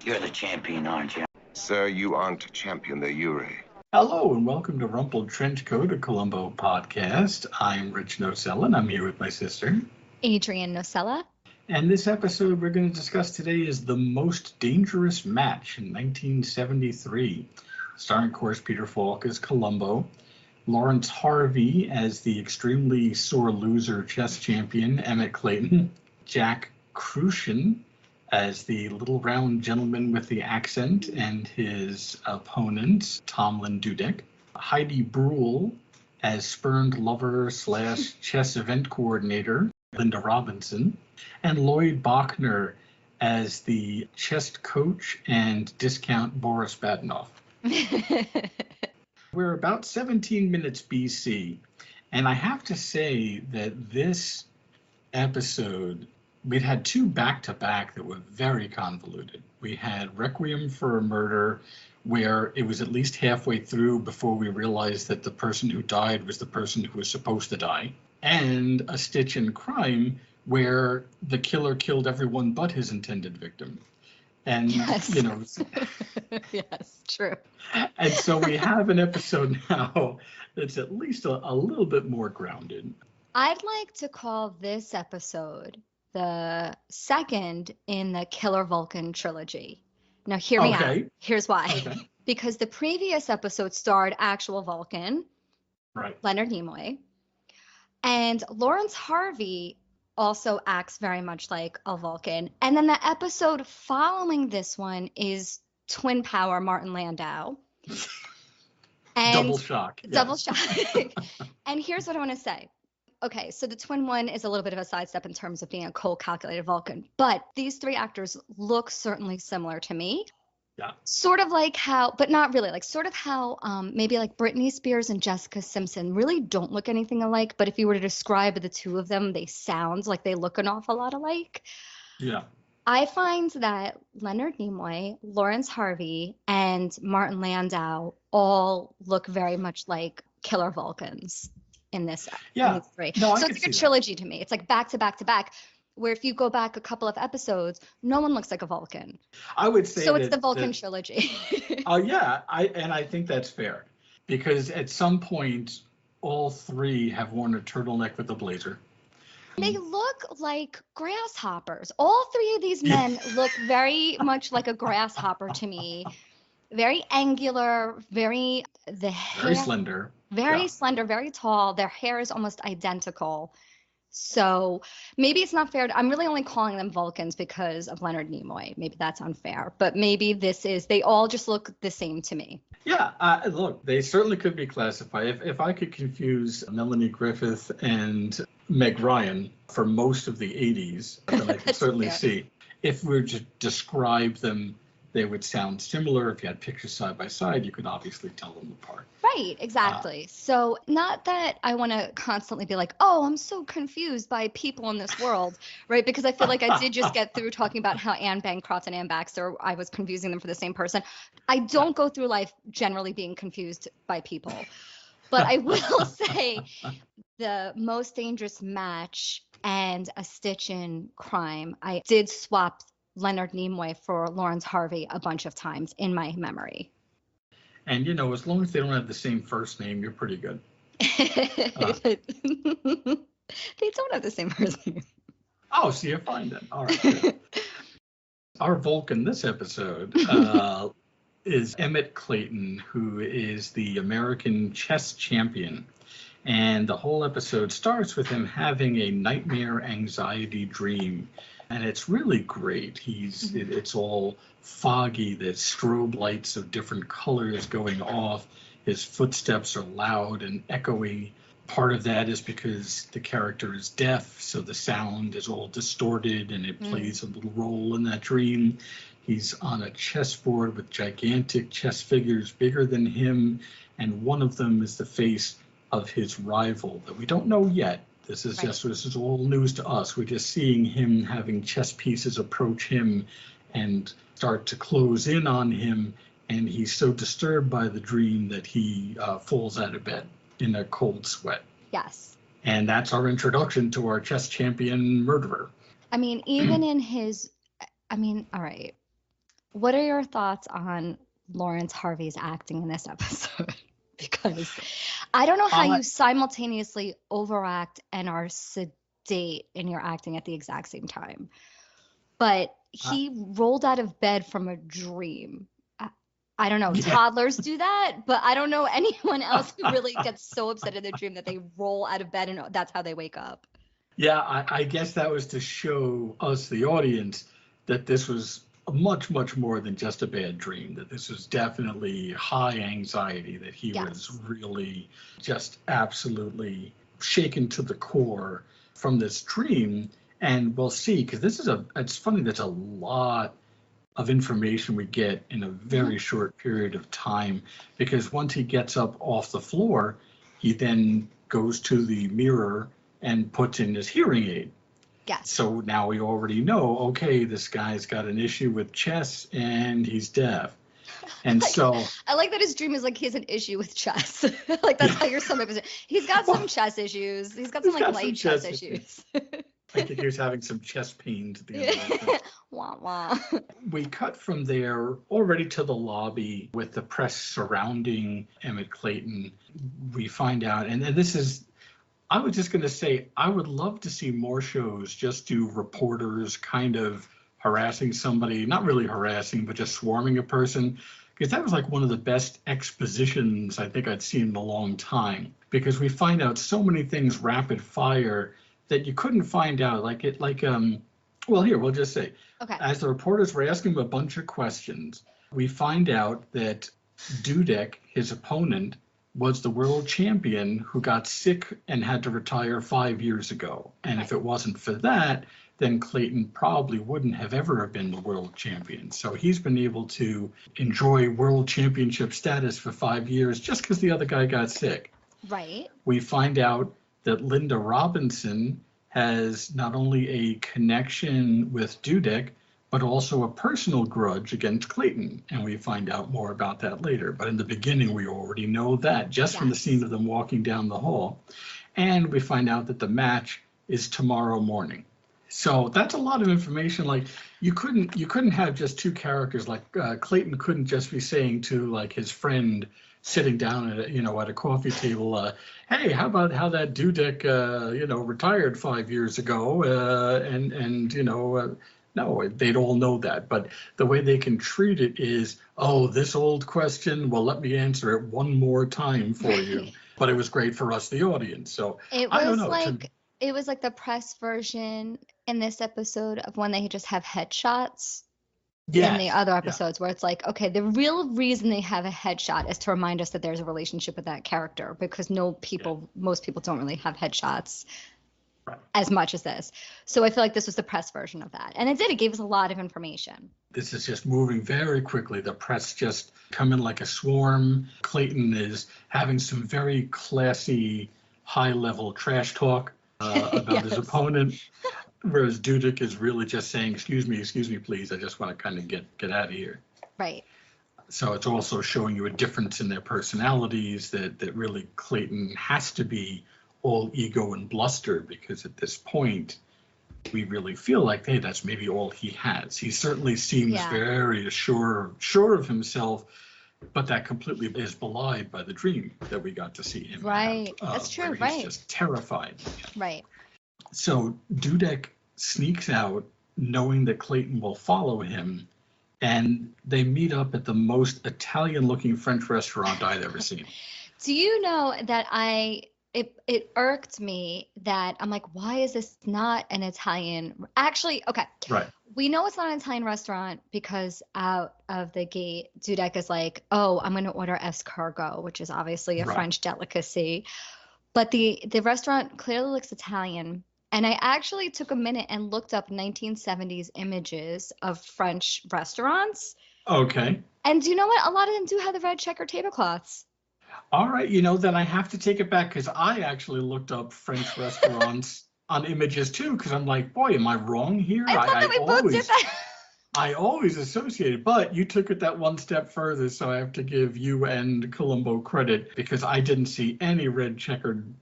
You're the champion, aren't you? Sir, you aren't champion the Ure. Hello and welcome to Rumpled Trenchcoat, a Columbo podcast. I'm Rich Nocella and I'm here with my sister. Adrienne Nocella. And this episode we're going to discuss today is The Most Dangerous Match in 1973. Starring, of course, Peter Falk as Columbo, Laurence Harvey as the extremely sore loser chess champion, Emmet Clayton, Jack Crucian as the little round gentleman with the accent and his opponent, Tomlin Dudek, Heidi Brule as spurned lover / chess event coordinator, Linda Robinson, and Lloyd Bachner as the chess coach and discount Boris Badenov. We're about 17 minutes BC, and I have to say that this episode, we'd had two back-to-back that were very convoluted. We had Requiem for a Murder, where it was at least halfway through before we realized that the person who died was the person who was supposed to die, and A Stitch in Crime, where the killer killed everyone but his intended victim. And, yes. you know. Yes, true. And so we have an episode now that's at least a little bit more grounded. I'd like to call this episode the second in the Killer Vulcan trilogy. Now, hear me out. Here's why. Okay. Because the previous episode starred actual Vulcan, Right. Leonard Nimoy, and Laurence Harvey also acts very much like a Vulcan. And then the episode following this one is Twin Power Martin Landau. And Double shock. Double shock. And here's what I want to say. Okay, so the twin one is a little bit of a sidestep in terms of being a cold, calculated Vulcan. But these three actors look certainly similar to me. Yeah. Sort of like how, but not really, like sort of how maybe like Britney Spears and Jessica Simpson really don't look anything alike. But if you were to describe the two of them, they sound like they look an awful lot alike. Yeah. I find that Leonard Nimoy, Laurence Harvey, and Martin Landau all look very much like killer Vulcans in this. Yeah. In these three. No, so it's like a trilogy to me. It's like back to back to back. Where if you go back a couple of episodes, no one looks like a Vulcan. I would say so. It's the Vulcan trilogy. Oh yeah, I think that's fair, because at some point all three have worn a turtleneck with a blazer. They look like grasshoppers. All three of these men look very much like a grasshopper to me. Very angular, very slender. Very slender, very tall. Their hair is almost identical. So maybe it's not fair. I'm really only calling them Vulcans because of Leonard Nimoy. Maybe that's unfair. But maybe they all just look the same to me. Yeah, look, they certainly could be classified. If I could confuse Melanie Griffith and Meg Ryan for most of the 80s, then I could certainly see. If we were to describe them, they would sound similar. If you had pictures side by side, you could obviously tell them apart. Right, exactly. So not that I want to constantly be like, oh, I'm so confused by people in this world, right? Because I feel like I did just get through talking about how Anne Bancroft and Anne Baxter, I was confusing them for the same person. I don't go through life generally being confused by people. But I will say The Most Dangerous Match and A Stitch in Crime, I did swap Leonard Nimoy for Laurence Harvey a bunch of times in my memory. And, you know, as long as they don't have the same first name, you're pretty good. They don't have the same first name. Oh, so you're fine then. All right. Good. Our Vulcan this episode is Emmet Clayton, who is the American chess champion. And the whole episode starts with him having a nightmare anxiety dream. And it's really great. It's all foggy. There's strobe lights of different colors going off. His footsteps are loud and echoey. Part of that is because the character is deaf, so the sound is all distorted and it plays a little role in that dream. He's on a chessboard with gigantic chess figures bigger than him, and one of them is the face of his rival that we don't know yet. This is all news to us. We're just seeing him having chess pieces approach him and start to close in on him, and he's so disturbed by the dream that he falls out of bed in a cold sweat. Yes. And that's our introduction to our chess champion murderer. I mean, even in his, all right. what are your thoughts on Laurence Harvey's acting in this episode? Because I don't know how you simultaneously overact and are sedate in your acting at the exact same time. But he rolled out of bed from a dream. I don't know. Yeah. Toddlers do that, but I don't know anyone else who really gets so upset in their dream that they roll out of bed and that's how they wake up. Yeah, I guess that was to show us, the audience, that this was much, much more than just a bad dream, that this was definitely high anxiety, that he was really just absolutely shaken to the core from this dream. And we'll see, because it's funny, there's a lot of information we get in a very short period of time, because once he gets up off the floor, he then goes to the mirror and puts in his hearing aid. Yes. So now we already know, okay, this guy's got an issue with chess and he's deaf. And I like that his dream is like he has an issue with chess. Like that's how you're summing it. He's got some chess issues. He's got some light chess issues. I think he was having some chest pains at the end of it. Wah, wah. We cut from there already to the lobby with the press surrounding Emmet Clayton. We find out, and this is, I was just going to say, I would love to see more shows just do reporters kind of harassing somebody, not really harassing, but just swarming a person, because that was like one of the best expositions I think I'd seen in a long time, because we find out so many things rapid fire that you couldn't find out. Well, here, we'll just say, as the reporters were asking him a bunch of questions, we find out that Dudek, his opponent, was the world champion who got sick and had to retire 5 years ago. And if it wasn't for that, then Clayton probably wouldn't have ever been the world champion. So he's been able to enjoy world championship status for 5 years just because the other guy got sick. Right. We find out that Linda Robinson has not only a connection with Dudek, but also a personal grudge against Clayton. And we find out more about that later. But in the beginning, we already know that just from the scene of them walking down the hall. And we find out that the match is tomorrow morning. So that's a lot of information. Like you couldn't have just two characters. Like Clayton couldn't just be saying to like his friend sitting down at a coffee table, hey, how about how that Dudek retired 5 years ago, no, they'd all know that. But the way they can treat it is, oh, this old question, well, let me answer it one more time for you. But it was great for us, the audience. So I don't know. It was like the press version in this episode of when they just have headshots. In the other episodes where it's like, okay, the real reason they have a headshot is to remind us that there's a relationship with that character, because most people don't really have headshots as much as this. So I feel like this was the press version of that. And it gave us a lot of information. This is just moving very quickly. The press just come in like a swarm. Clayton is having some very classy, high-level trash talk about his opponent. Whereas Dudek is really just saying, excuse me, please. I just want to kind of get out of here. Right. So it's also showing you a difference in their personalities, that really Clayton has to be all ego and bluster, because at this point we really feel like, hey, that's maybe all he has. He certainly seems very sure of himself, but that completely is belied by the dream that we got to see him. Right. That's true. Right. He's just terrified. Right. So Dudek sneaks out knowing that Clayton will follow him, and they meet up at the most Italian-looking French restaurant I'd ever seen. Do you know that it irked me that I'm like, why is this not an Italian? Actually, okay. Right. We know it's not an Italian restaurant because out of the gate, Dudek is like, oh, I'm going to order escargot, which is obviously a French delicacy. But the restaurant clearly looks Italian. And I actually took a minute and looked up 1970s images of French restaurants. Okay. And do you know what? A lot of them do have the red checker tablecloths. All right. Then I have to take it back, because I actually looked up French restaurants on images too, because I'm like, boy, am I wrong here? I thought that we both did that. I always associated, but you took it that one step further, so I have to give you and Columbo credit, because I didn't see any red checkered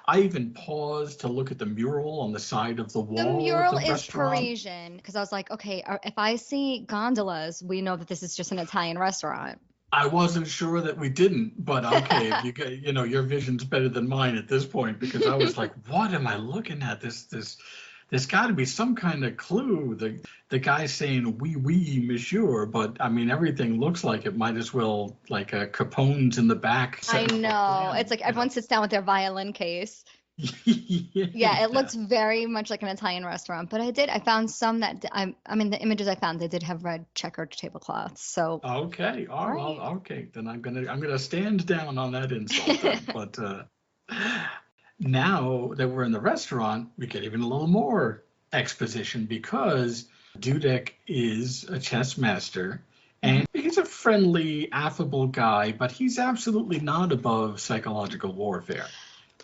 I even paused to look at the mural on the side of the wall. The mural of the is restaurant. Parisian because I was like, okay, if I see gondolas, we know that this is just an Italian restaurant. I wasn't sure that we didn't, but okay, if you get, your vision's better than mine at this point, because I was like, what am I looking at? There's got to be some kind of clue. The guy saying oui, monsieur, but I mean, everything looks like it might as well, like a Capone's in the back. I know. It's like everyone sits down with their violin case. Yeah, it looks very much like an Italian restaurant, but I found some that I mean the images I found, they did have red checkered tablecloths. So okay, all right. Well, okay, then I'm gonna stand down on that insult then. But now that we're in the restaurant, we get even a little more exposition because Dudek is a chess master. And he's a friendly, affable guy, but he's absolutely not above psychological warfare.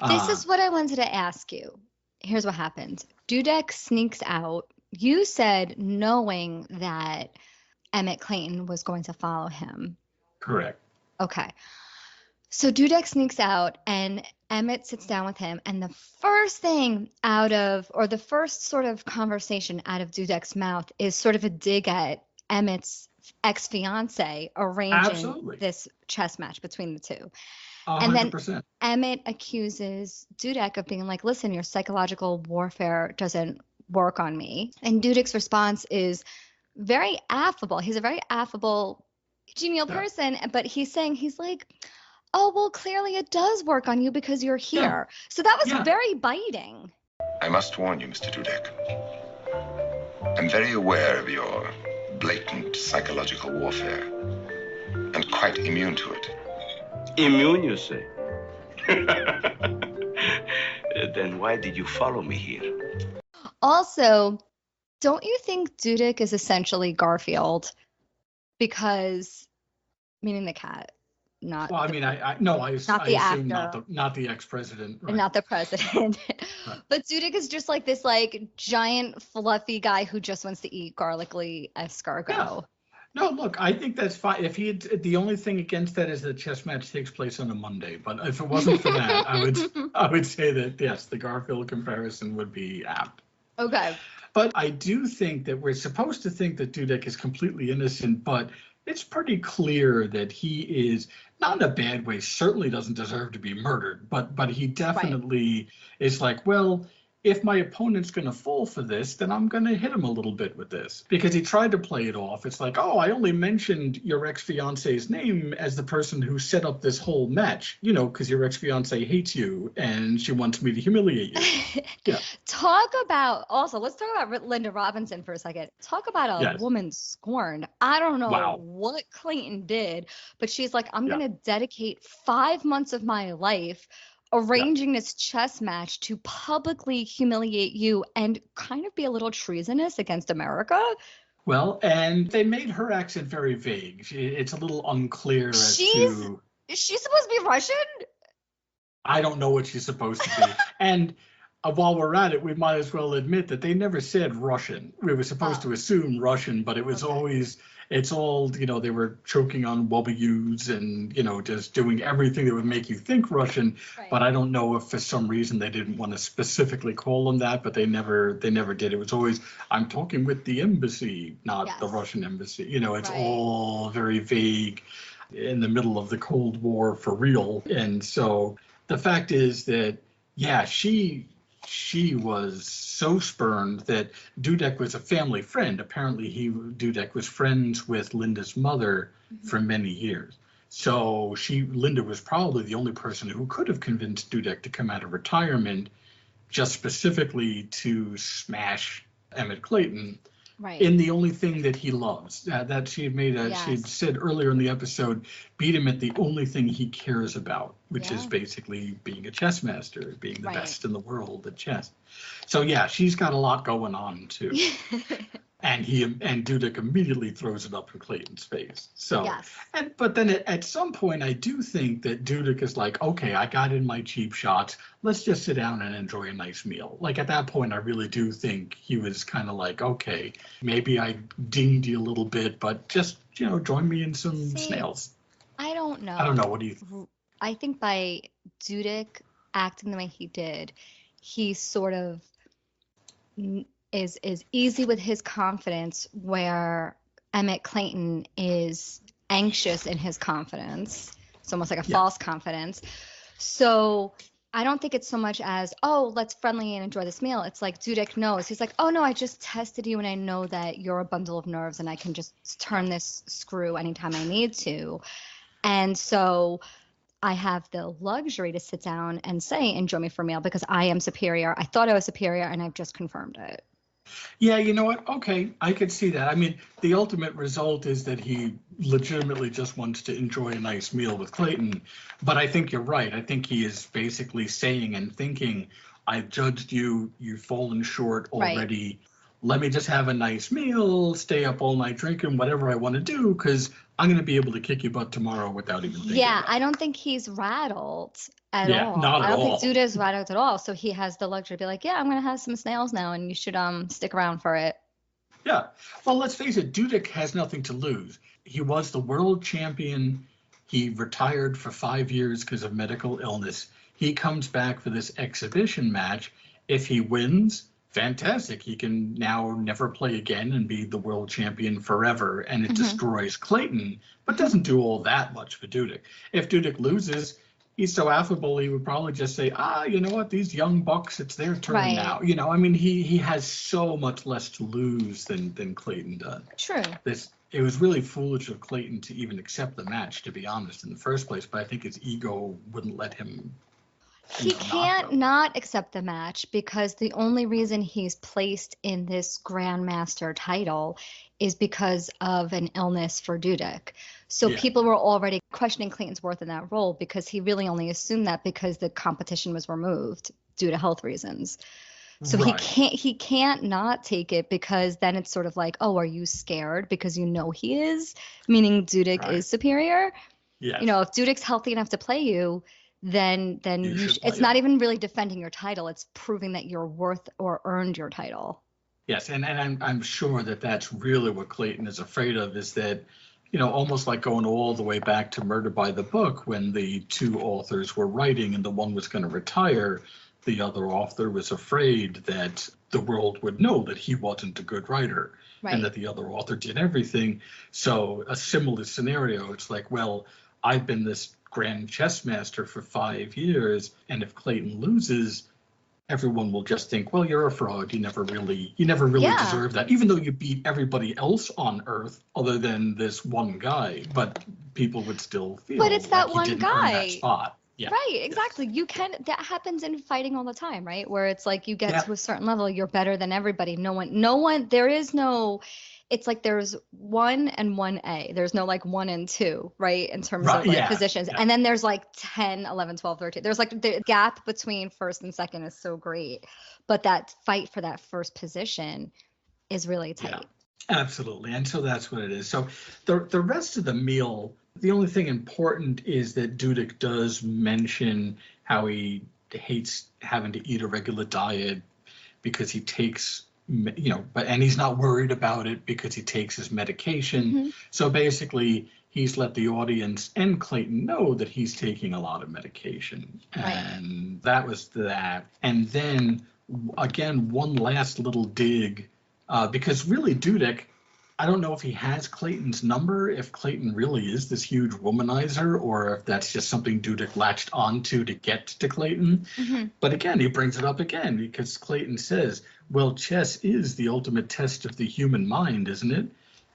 This is what I wanted to ask you. Here's what happened. Dudek sneaks out. You said knowing that Emmet Clayton was going to follow him. Correct. Okay. So Dudek sneaks out and Emmet sits down with him. And the first thing the first sort of conversation out of Dudek's mouth is sort of a dig at Emmet's ex-fiance arranging this chess match between the two. 100%. And then Emmet accuses Dudek of being like, listen, your psychological warfare doesn't work on me. And Dudek's response is very affable. He's a very affable, genial person, but he's like, oh, well, clearly it does work on you because you're here. Yeah. So that was very biting. I must warn you, Mr. Dudek. I'm very aware of your blatant psychological warfare and quite immune to it. Immune, you say? Then why did you follow me here? Also, don't you think Dudek is essentially Garfield? Because, meaning the cat, not. Well, I assume not the ex-president, right? Not the president. Right. But Dudek is just like this, like giant fluffy guy who just wants to eat garlicly escargot. Yeah. No, look, I think that's fine. If the only thing against that is the chess match takes place on a Monday. But if it wasn't for that, I would say that yes, the Garfield comparison would be apt. Okay. But I do think that we're supposed to think that Dudek is completely innocent, but it's pretty clear that he is not in a bad way. Certainly doesn't deserve to be murdered, but he definitely is like, well, if my opponent's going to fall for this, then I'm going to hit him a little bit with this. Because he tried to play it off. It's like, oh, I only mentioned your ex-fiance's name as the person who set up this whole match, because your ex-fiance hates you and she wants me to humiliate you. Yeah. Let's talk about Linda Robinson for a second. Talk about a woman scorned. I don't know what Clayton did, but she's like, I'm going to dedicate 5 months of my life arranging this chess match to publicly humiliate you and kind of be a little treasonous against America. Well, and they made her accent very vague. It's a little unclear as to... Is she supposed to be Russian? I don't know what she's supposed to be. And while we're at it, we might as well admit that they never said Russian. We were supposed to assume Russian, but it was always... It's all, they were choking on W's and, just doing everything that would make you think Russian. Right. But I don't know if for some reason they didn't want to specifically call them that, but they never did. It was always, I'm talking with the embassy, not the Russian embassy. It's all very vague in the middle of the Cold War for real. And so the fact is that, she was so spurned that Dudek was a family friend. Apparently, Dudek was friends with Linda's mother for many years. So Linda was probably the only person who could have convinced Dudek to come out of retirement, just specifically to smash Emmet Clayton. Right. In the only thing that he loves. That she had said earlier in the episode, beat him at the only thing he cares about, which is basically being a chess master, being the best in the world at chess. So she's got a lot going on too. And Dudek immediately throws it up in Clayton's face. So, but then at some point, I do think that Dudek is like, okay, I got in my cheap shots. Let's just sit down and enjoy a nice meal. Like at that point, I really do think he was kind of like, okay, maybe I dinged you a little bit, but just, join me in some snails. I don't know. I don't know. What do you think? I think by Dudek acting the way he did, he sort of is easy with his confidence, where Emmet Clayton is anxious in his confidence. It's almost like a false confidence. So I don't think it's so much as, oh, let's friendly and enjoy this meal. It's like Dudek knows. He's like, oh, no, I just tested you and I know that you're a bundle of nerves and I can just turn this screw anytime I need to. And so I have the luxury to sit down and say, enjoy me for a meal, because I am superior. I thought I was superior and I've just confirmed it. Yeah, you know what? Okay, I could see that. I mean, the ultimate result is that he legitimately just wants to enjoy a nice meal with Clayton. But I think you're right. I think he is basically saying and thinking, I've judged you, you've fallen short already. Right. Let me just have a nice meal, stay up all night drinking, whatever I want to do, because I'm going to be able to kick your butt tomorrow without even thinking about it. I don't think he's rattled at all. Not at all. I don't think Duda's rattled at all. So he has the luxury to be like, yeah, I'm going to have some snails now, and you should stick around for it. Yeah. Well, let's face it, Dudek has nothing to lose. He was the world champion. He retired for 5 years because of medical illness. He comes back for this exhibition match. If he wins, fantastic. He can now never play again and be the world champion forever. And it destroys Clayton, but doesn't do all that much for Dudek. If Dudek loses, he's so affable, he would probably just say, you know what, these young bucks, it's their turn now. You know, I mean, he has so much less to lose than Clayton does. True. It was really foolish of Clayton to even accept the match, to be honest, in the first place, but I think his ego wouldn't let him. He can't not accept the match, because the only reason he's placed in this Grandmaster title is because of an illness for Dudek. So people were already questioning Clayton's worth in that role, because he really only assumed that because the competition was removed due to health reasons. So he can't not take it, because then it's sort of like, oh, are you scared because you know he is, meaning Dudek is superior? Yes. You know, if Dudek's healthy enough to play you, then it's not even really defending your title. It's proving that you're worth or earned your title. Yes, and I'm sure that that's really what Clayton is afraid of, is that, you know, almost like going all the way back to Murder by the Book, when the two authors were writing and the one was going to retire, the other author was afraid that the world would know that he wasn't a good writer and that the other author did everything. So a similar scenario, it's like, well, I've been this grand chess master for 5 years, and if Clayton loses, everyone will just think, well, you're a fraud. You never really deserve that, even though you beat everybody else on Earth other than this one guy. But people would still feel but it's that like one he didn't guy. earn that spot. Yeah. Right, exactly. That happens in fighting all the time, right? Where it's like you get to a certain level, you're better than everybody. No one, there is no, it's like there's 1 and 1A. There's no like 1 and 2, right? In terms of like positions. Yeah. And then there's like 10, 11, 12, 13. There's like the gap between first and second is so great. But that fight for that first position is really tight. Yeah, absolutely. And so that's what it is. So the rest of the meal, the only thing important is that Dudek does mention how he hates having to eat a regular diet because he takes, you know, and he's not worried about it because he takes his medication. So basically, he's let the audience and Clayton know that he's taking a lot of medication. And that was that. And then, again, one last little dig, because really Dudek, I don't know if he has Clayton's number, if Clayton really is this huge womanizer, or if that's just something Dudek latched onto to get to Clayton. But again, he brings it up again because Clayton says, well, chess is the ultimate test of the human mind, isn't it?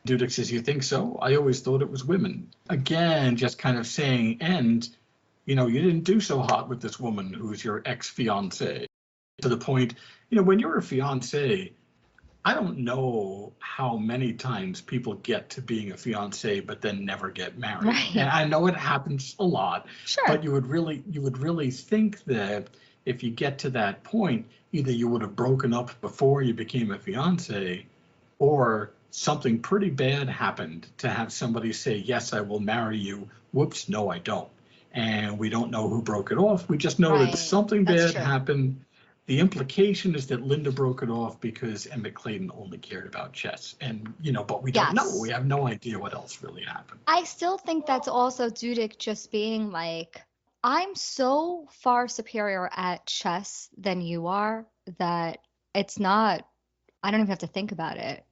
Dudek says, you think so? I always thought it was women. Again, just kind of saying, and, you know, you didn't do so hot with this woman who's your ex-fiancée. To the point, you know, when you're a fiancé, I don't know how many times people get to being a fiance but then never get married. And I know it happens a lot. But you would really think that if you get to that point, either you would have broken up before you became a fiance, or something pretty bad happened to have somebody say, yes, I will marry you. Whoops, no, I don't. And we don't know who broke it off. We just know that something bad happened. The implication is that Linda broke it off because Emmet Clayton only cared about chess. And, you know, but we don't know. We have no idea what else really happened. I still think that's also Dudek just being like, I'm so far superior at chess than you are that it's not, I don't even have to think about it.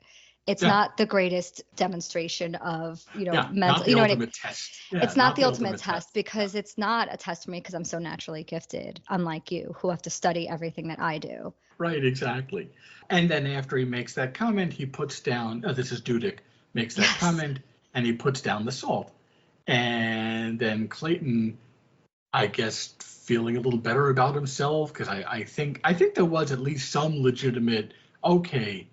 It's Yeah. not the greatest demonstration of, Yeah, mental, not the ultimate test. Yeah, it's not the ultimate ultimate test because it's not a test for me because I'm so naturally gifted, unlike you who have to study everything that I do. Right, exactly. And then after he makes that comment, he puts down, this is Dudek, makes that Yes. comment, and he puts down the salt. And then Clayton, I guess, feeling a little better about himself, because I think there was at least some legitimate, okay,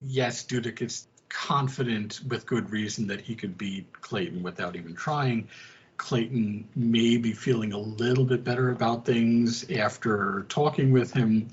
yes, Dudek is confident with good reason that he could beat Clayton without even trying. Clayton may be feeling a little bit better about things after talking with him,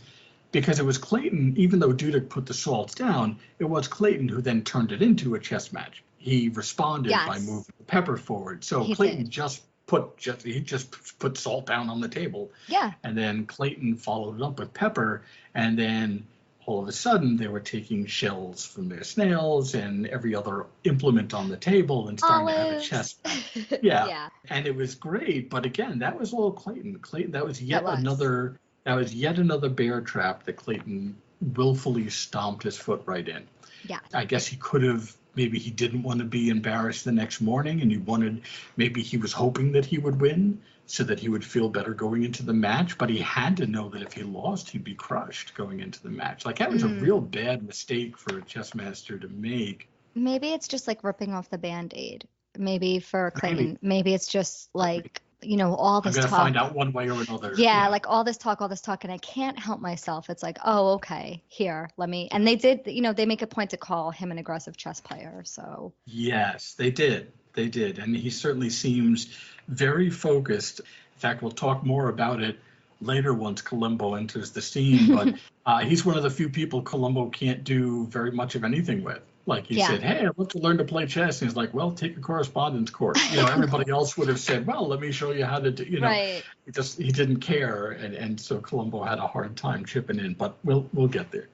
because it was Clayton, even though Dudek put the salts down, it was Clayton who then turned it into a chess match. He responded by Yes. moving Pepper forward. So He Clayton did. just put salt down on the table. Yeah. And then Clayton followed it up with Pepper, and then all of a sudden they were taking shells from their snails and every other implement on the table and starting to have a chess match. Yeah. Yeah. And it was great, but again, that was all Clayton. That was yet That was. another bear trap that Clayton willfully stomped his foot right in. Yeah. I guess he could have, maybe he didn't want to be embarrassed the next morning, and maybe he was hoping that he would win so that he would feel better going into the match, but he had to know that if he lost, he'd be crushed going into the match. Like, that was a real bad mistake for a chess master to make. Maybe it's just like ripping off the Band-Aid. Maybe for Clayton, maybe it's just like, all this I'm going to talk. find out one way or another. Yeah, like all this talk, and I can't help myself. It's like, oh, okay, here, let me. And they did, they make a point to call him an aggressive chess player. So. Yes, they did. They did. And he certainly seems very focused. In fact, we'll talk more about it later once Columbo enters the scene. But he's one of the few people Columbo can't do very much of anything with. Like he said, hey, I want to learn to play chess. And he's like, well, take a correspondence course. Everybody else would have said, well, let me show you how to do, Right. He didn't care. And so Columbo had a hard time chipping in, but we'll get there.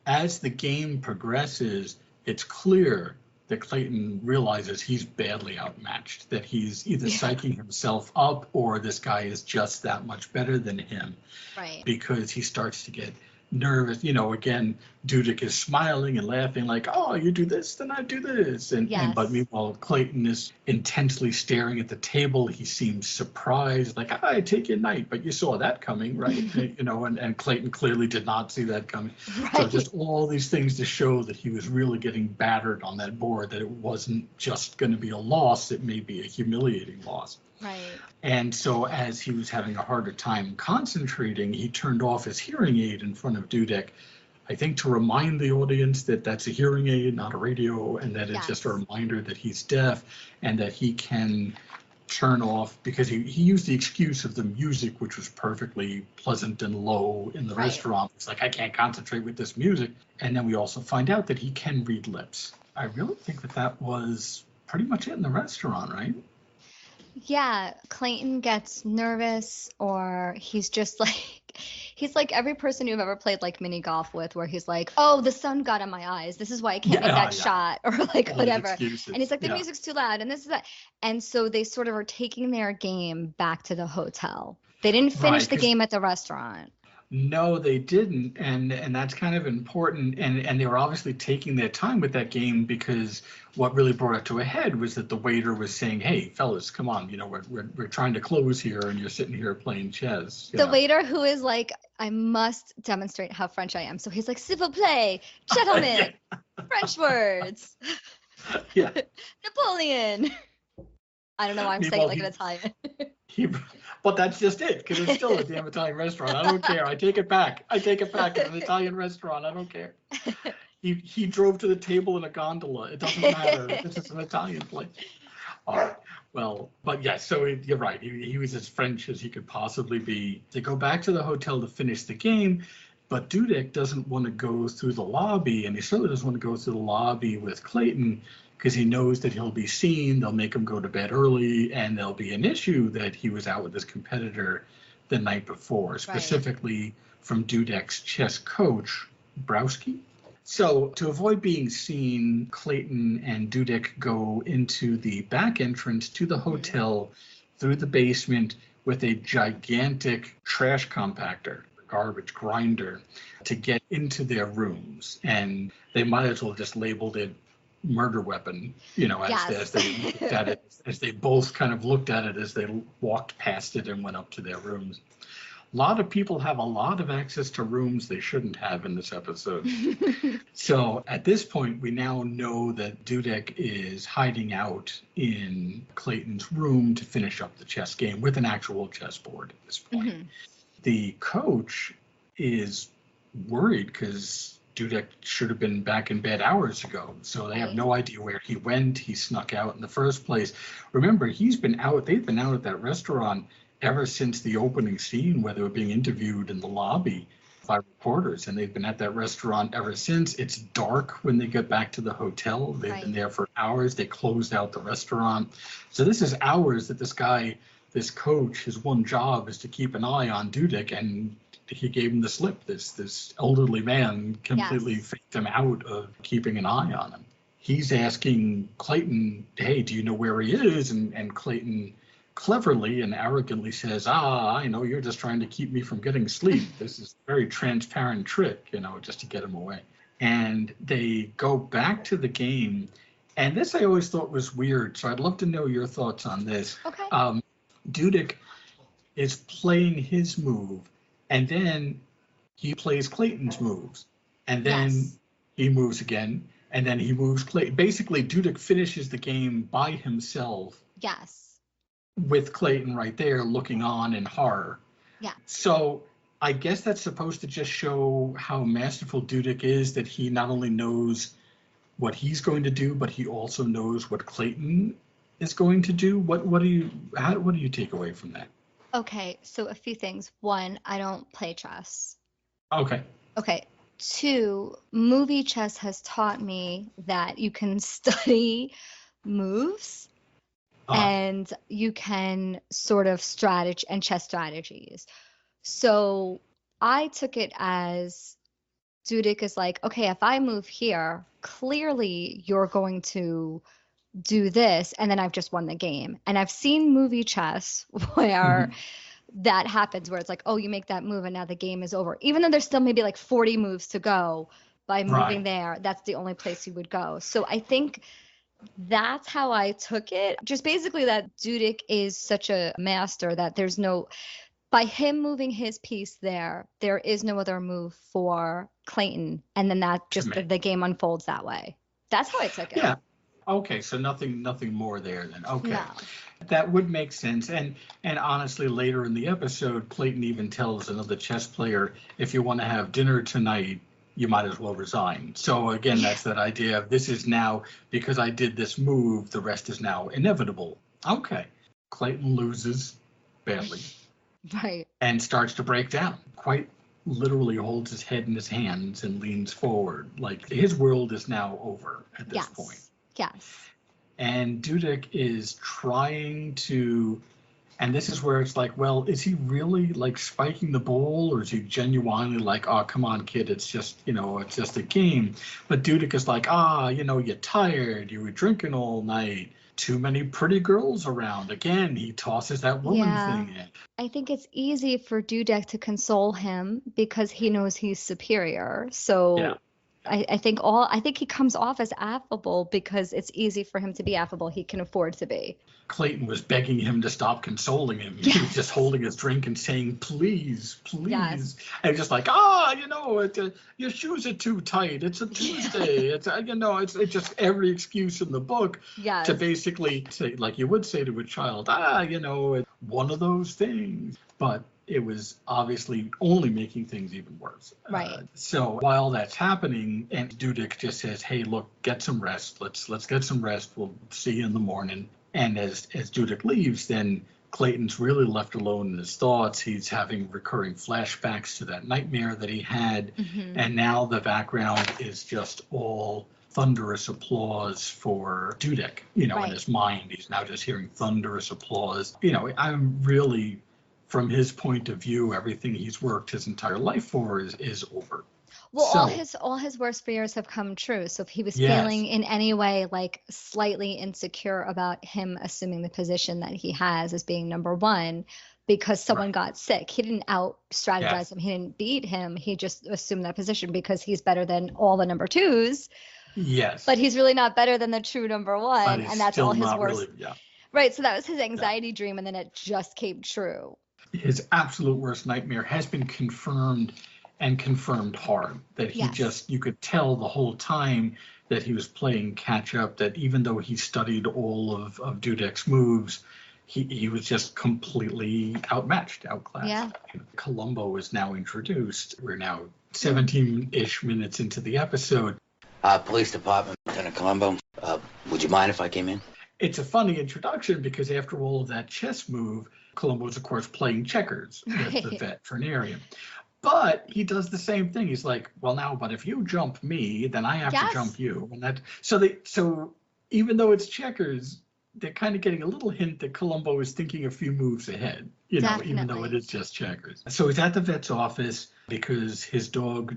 As the game progresses, it's clear that Clayton realizes he's badly outmatched, that he's either psyching himself up or this guy is just that much better than him. Right. Because he starts to get nervous. Again, Dudek is smiling and laughing like, oh, you do this, then I do this. But meanwhile, Clayton is intensely staring at the table. He seems surprised, like, I take your knight, but you saw that coming, right? And Clayton clearly did not see that coming. Right. So just all these things to show that he was really getting battered on that board, that it wasn't just going to be a loss, it may be a humiliating loss. Right. And so as he was having a harder time concentrating, he turned off his hearing aid in front of Dudek, I think to remind the audience that that's a hearing aid, not a radio, and that it's just a reminder that he's deaf and that he can turn off, because he used the excuse of the music, which was perfectly pleasant and low in the restaurant. It's like, I can't concentrate with this music. And then we also find out that he can read lips. I really think that was pretty much it in the restaurant, right? Yeah, Clayton gets nervous, or he's just like every person you've ever played like mini golf with, where he's like, oh, the sun got in my eyes, this is why I can't make that shot, or like whatever. And he's like, the music's too loud, and this is that. And so they sort of are taking their game back to the hotel. They didn't finish the game at the restaurant. No, they didn't, and that's kind of important, and they were obviously taking their time with that game, because what really brought it to a head was that the waiter was saying, hey, fellas, come on, we're trying to close here, and you're sitting here playing chess. The waiter, who is like, I must demonstrate how French I am, so he's like, s'il vous plaît, gentlemen, French words. Yeah. Napoleon. I don't know why I'm saying it like an Italian. But that's just it, because it's still a damn Italian restaurant. I don't care. I take it back. It's an Italian restaurant. I don't care. He drove to the table in a gondola. It doesn't matter. This is an Italian place. All right. Well, but yes, so you're right. He was as French as he could possibly be. They go back to the hotel to finish the game, but Dudek doesn't want to go through the lobby, and he certainly doesn't want to go through the lobby with Clayton, because he knows that he'll be seen, they'll make him go to bed early, and there'll be an issue that he was out with his competitor the night before, specifically from Dudek's chess coach, Browski. So to avoid being seen, Clayton and Dudek go into the back entrance to the hotel through the basement with a gigantic trash compactor, garbage grinder, to get into their rooms. And they might as well just labeled it murder weapon, as they looked at it, as they both kind of looked at it as they walked past it and went up to their rooms. A lot of people have a lot of access to rooms they shouldn't have in this episode. So at this point, we now know that Dudek is hiding out in Clayton's room to finish up the chess game with an actual chessboard at this point. The coach is worried because Dudek should have been back in bed hours ago. So they have no idea where he went. He snuck out in the first place. Remember, they've been out at that restaurant ever since the opening scene where they were being interviewed in the lobby by reporters, and they've been at that restaurant ever since. It's dark when they get back to the hotel. They've been there for hours. They closed out the restaurant. So this is hours that this coach, his one job is to keep an eye on Dudek, and he gave him the slip. This elderly man completely faked him out of keeping an eye on him. He's asking Clayton, hey, do you know where he is? And Clayton cleverly and arrogantly says, I know, you're just trying to keep me from getting sleep. This is a very transparent trick, just to get him away. And they go back to the game. And this I always thought was weird. So I'd love to know your thoughts on this. Okay. Dudek is playing his move, and then he plays Clayton's moves. And then he moves again, and then he moves Clayton. Basically, Dudek finishes the game by himself. Yes. With Clayton right there looking on in horror. Yeah. So I guess that's supposed to just show how masterful Dudek is, that he not only knows what he's going to do, but he also knows what Clayton is going to do. What do you take away from that? Okay, so a few things. One, I don't play chess. Okay. 2, movie chess has taught me that you can study moves and you can sort of chess strategies. So I took it as Dudek is like, okay, if I move here, clearly you're going to do this, and then I've just won the game. And I've seen movie chess where that happens, where it's like, oh, you make that move and now the game is over. Even though there's still maybe like 40 moves to go, by moving there, that's the only place you would go. So I think that's how I took it. Just basically that Dudek is such a master that by him moving his piece there is no other move for Clayton. And then that just the game unfolds that way. That's how I took it. Yeah. Okay, so nothing more there then. Okay. No. That would make sense. And honestly, later in the episode, Clayton even tells another chess player, if you want to have dinner tonight, you might as well resign. So again, that's that idea of this is now, because I did this move, the rest is now inevitable. Okay. Clayton loses badly. Right. And starts to break down. Quite literally holds his head in his hands and leans forward. Like his world is now over at this point. Yes. And Dudek is trying to, and this is where it's like, well, is he really like spiking the ball, or is he genuinely like, oh, come on, kid, it's just, it's just a game. But Dudek is like, you're tired, you were drinking all night, too many pretty girls around. Again, he tosses that woman thing in. I think it's easy for Dudek to console him because he knows he's superior. So I think he comes off as affable because it's easy for him to be affable. He can afford to be. Clayton was begging him to stop consoling him. He was just holding his drink and saying, please, please. Yes. And just like, your shoes are too tight. It's a Tuesday. It's it's just every excuse in the book to basically say, like you would say to a child, it's one of those things. But it was obviously only making things even worse. Right. So while that's happening, and Dudek just says, hey, look, get some rest. Let's get some rest. We'll see you in the morning. And as Dudek leaves, then Clayton's really left alone in his thoughts. He's having recurring flashbacks to that nightmare that he had. Mm-hmm. And now the background is just all thunderous applause for Dudek, in his mind. He's now just hearing thunderous applause. I'm really, from his point of view, everything he's worked his entire life for is over. Well, So, all his worst fears have come true. So if he was yes, feeling in any way like slightly insecure about him assuming the position that he has as being number one because someone right. got sick, he didn't out strategize Yes, him. He didn't beat him. He just assumed that position because he's better than all the number twos, yes. but he's really not better than the true number But one. it's And that's all still his not worst. really, yeah. Right. So that was his No. anxiety dream. And then it just came true. His absolute worst nightmare has been confirmed and confirmed hard. That he Yes. just, you could tell the whole time that he was playing catch up, that even though he studied all of Dudek's moves, he was just completely outmatched, outclassed. Yeah. Columbo is now introduced. We're now 17-ish minutes into the episode. Police Department, Lieutenant Columbo. Would you mind if I came in? It's a funny introduction because after all of that chess move, Columbo's, of course, playing checkers with the Right. veterinarian. But he does the same thing. He's like, well, now, but if you jump me, then I have to Yes. jump you. And that, so even though it's checkers, they're kind of getting a little hint that Columbo is thinking a few moves ahead, even though it Definitely. is just checkers. So he's at the vet's office because his dog,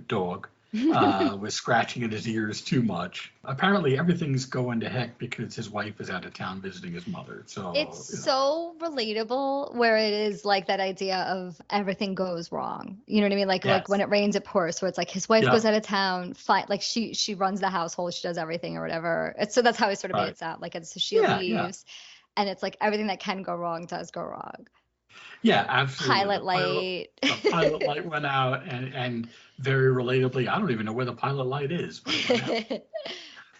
was scratching at his ears too much. Apparently, everything's going to heck because his wife is out of town visiting his mother. So, It's so relatable where it is like that idea of everything goes wrong. You know what I mean? Like yes. when it rains it pours. So it's like his wife Yeah. goes out of town, fine, like she runs the household, she does everything or whatever. So that's how he sort of made Right. it sound. Like it's so she Yeah, leaves and it's like everything that can go wrong does go wrong. Yeah, absolutely. Pilot light. The pilot light went out, and very relatably, I don't even know where the pilot light is. But it went out.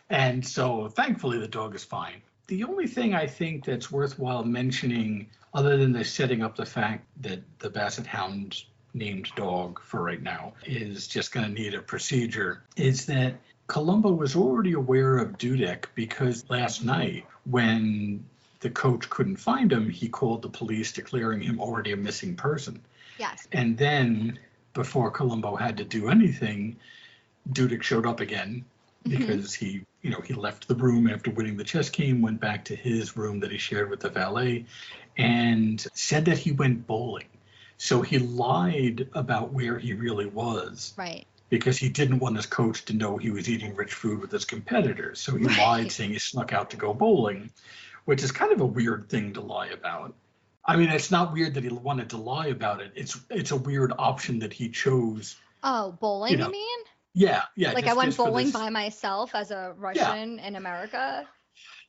And so thankfully the dog is fine. The only thing I think that's worthwhile mentioning, other than the setting up the fact that the Basset Hound named dog for right now is just going to need a procedure, is that Columbo was already aware of Dudek because last night when the coach couldn't find him, he called the police declaring him already a missing person. Yes. And then before Columbo had to do anything, Dudek showed up again because he left the room after winning the chess game, went back to his room that he shared with the valet, and said that he went bowling. So he lied about where he really was. Right. Because he didn't want his coach to know he was eating rich food with his competitors. So he lied, saying he snuck out to go bowling, which is kind of a weird thing to lie about. I mean, it's not weird that he wanted to lie about it. It's a weird option that he chose. Oh, bowling, you mean? Yeah. Like I went bowling by myself as a Russian in America.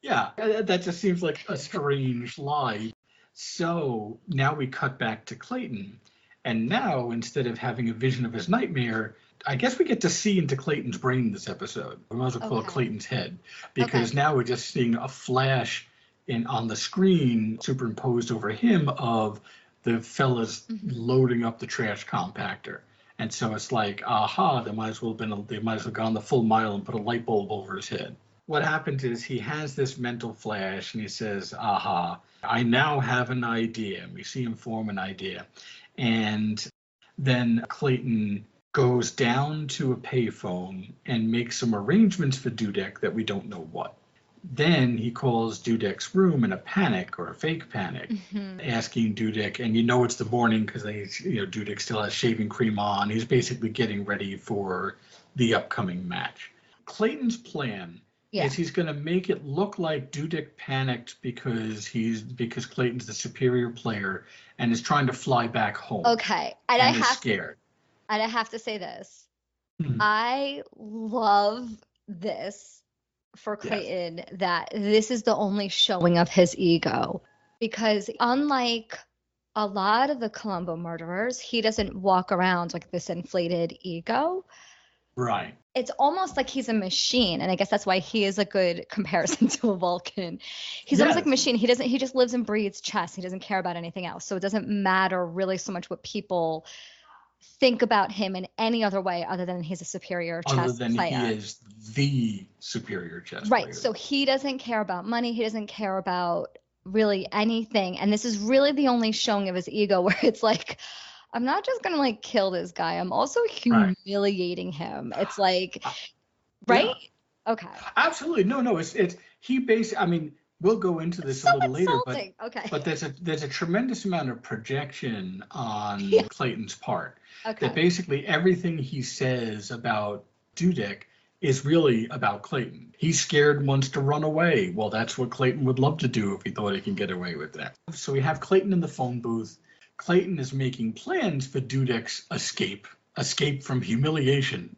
Yeah, that just seems like a strange lie. So now we cut back to Clayton. And now, instead of having a vision of his nightmare, I guess we get to see into Clayton's brain this episode. We might as well call it Clayton's head. Because now we're just seeing a flash on the screen superimposed over him of the fellas loading up the trash compactor. And so it's like, aha, they might as well have gone the full mile and put a light bulb over his head. What happens is he has this mental flash and he says, aha, I now have an idea. And we see him form an idea. And then Clayton goes down to a payphone and makes some arrangements for Dudek that we don't know what. Then he calls Dudek's room in a panic or a fake panic, asking Dudek, and it's the morning because Dudek still has shaving cream on. He's basically getting ready for the upcoming match. Clayton's plan is he's going to make it look like Dudek panicked because Clayton's the superior player and is trying to fly back home. Okay, and is scared. And I have to say this. I love this for Clayton, that this is the only showing of his ego, because unlike a lot of the Columbo murderers, he doesn't walk around like this inflated ego. Right. It's almost like he's a machine, and I guess that's why he is a good comparison to a Vulcan. He's almost like a machine. He just lives and breathes chess. He doesn't care about anything else. So it doesn't matter really so much what people think about him in any other way other than he's a superior chess player. Other than he is the superior chess player. Right. So he doesn't care about money. He doesn't care about really anything. And this is really the only showing of his ego where it's like, I'm not just going to like kill this guy. I'm also humiliating him. It's like, right? Yeah. Okay. Absolutely. No, it's he basically, I mean, we'll go into this a little later, but Okay. there's a tremendous amount of projection on Yeah. Clayton's part. Okay. That basically everything he says about Dudek is really about Clayton. He's scared and wants to run away. Well, that's what Clayton would love to do if he thought he can get away with that. So we have Clayton in the phone booth. Clayton is making plans for Dudek's escape from humiliation.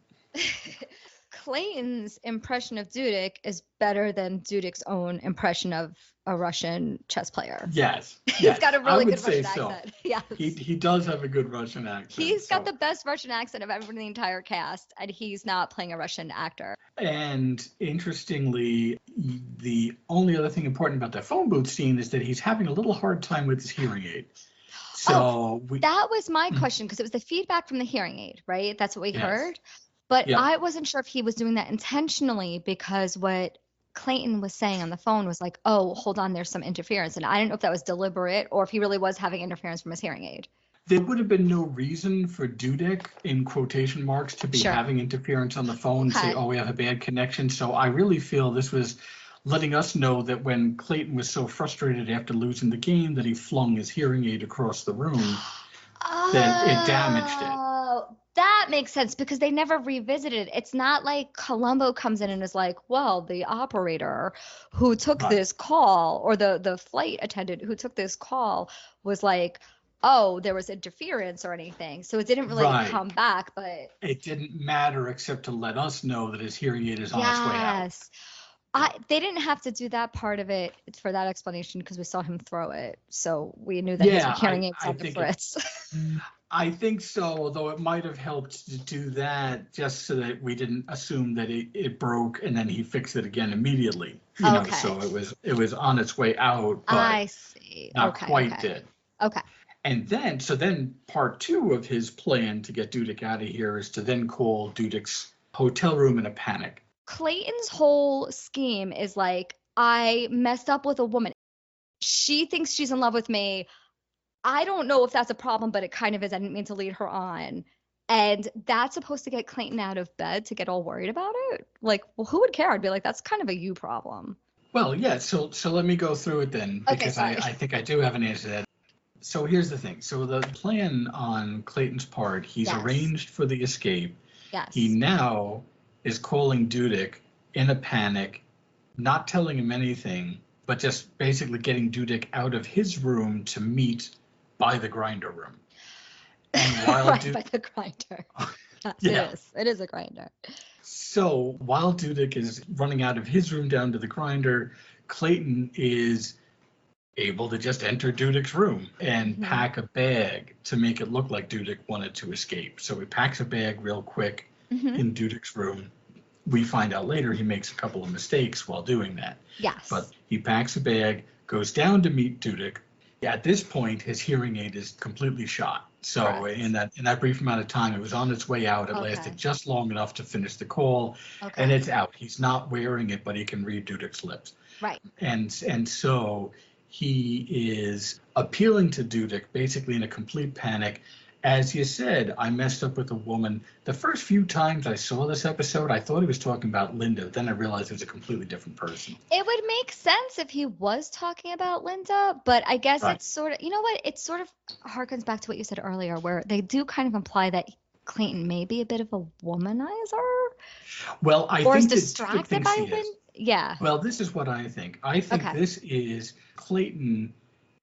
Clayton's impression of Dudek is better than Dudek's own impression of a Russian chess player. Yes. He's got a really good Russian so. accent. Yes. He does have a good Russian accent. He's got the best Russian accent of everyone in the entire cast, and he's not playing a Russian actor. And interestingly, the only other thing important about that phone booth scene is that he's having a little hard time with his hearing aid. So that was my question, because it was the feedback from the hearing aid, right? That's what we heard. But I wasn't sure if he was doing that intentionally, because what Clayton was saying on the phone was like, oh, hold on, there's some interference. And I didn't know if that was deliberate or if he really was having interference from his hearing aid. There would have been no reason for Dudek, in quotation marks, to be having interference on the phone, say, oh, we have a bad connection. So I really feel this was letting us know that when Clayton was so frustrated after losing the game that he flung his hearing aid across the room, that it damaged it. That makes sense, because they never revisited. It's not like Columbo comes in and is like, well, the operator who took this call, or the flight attendant who took this call, was like, oh, there was interference or anything. So it didn't really come back, but it didn't matter except to let us know that his hearing aid is on its way out. Yes. They didn't have to do that part of it for that explanation, because we saw him throw it. So we knew that his hearing aid was on the fritz. I think so, although it might have helped to do that just so that we didn't assume that it broke and then he fixed it again immediately. You know, so it was on its way out, but I see. Not quite did. Okay. And then part two of his plan to get Dudek out of here is to then call Dudek's hotel room in a panic. Clayton's whole scheme is like, I messed up with a woman. She thinks she's in love with me. I don't know if that's a problem, but it kind of is. I didn't mean to lead her on. And that's supposed to get Clayton out of bed to get all worried about it. Like, well, who would care? I'd be like, that's kind of a you problem. Well, yeah. So let me go through it then, because I think I do have an answer to that. So here's the thing. So the plan on Clayton's part, he's arranged for the escape. Yes. He now is calling Dudek in a panic, not telling him anything, but just basically getting Dudek out of his room to meet by the grinder room. And while by the grinder. Yes, it is a grinder. So while Dudek is running out of his room down to the grinder, Clayton is able to just enter Dudek's room and pack a bag to make it look like Dudek wanted to escape. So he packs a bag real quick in Dudek's room. We find out later he makes a couple of mistakes while doing that. Yes. But he packs a bag, goes down to meet Dudek. At this point, his hearing aid is completely shot. So in that brief amount of time, it was on its way out. It lasted just long enough to finish the call, and it's out. He's not wearing it, but he can read Dudek's lips. Right. And so he is appealing to Dudek, basically in a complete panic. As you said, I messed up with a woman. The first few times I saw this episode, I thought he was talking about Linda. Then I realized it was a completely different person. It would make sense if he was talking about Linda, but I guess it's sort of, you know what? It sort of harkens back to what you said earlier, where they do kind of imply that Clayton may be a bit of a womanizer. Well, I or think is distracted by Linda. Yeah. Well, this is what I think. I think this is Clayton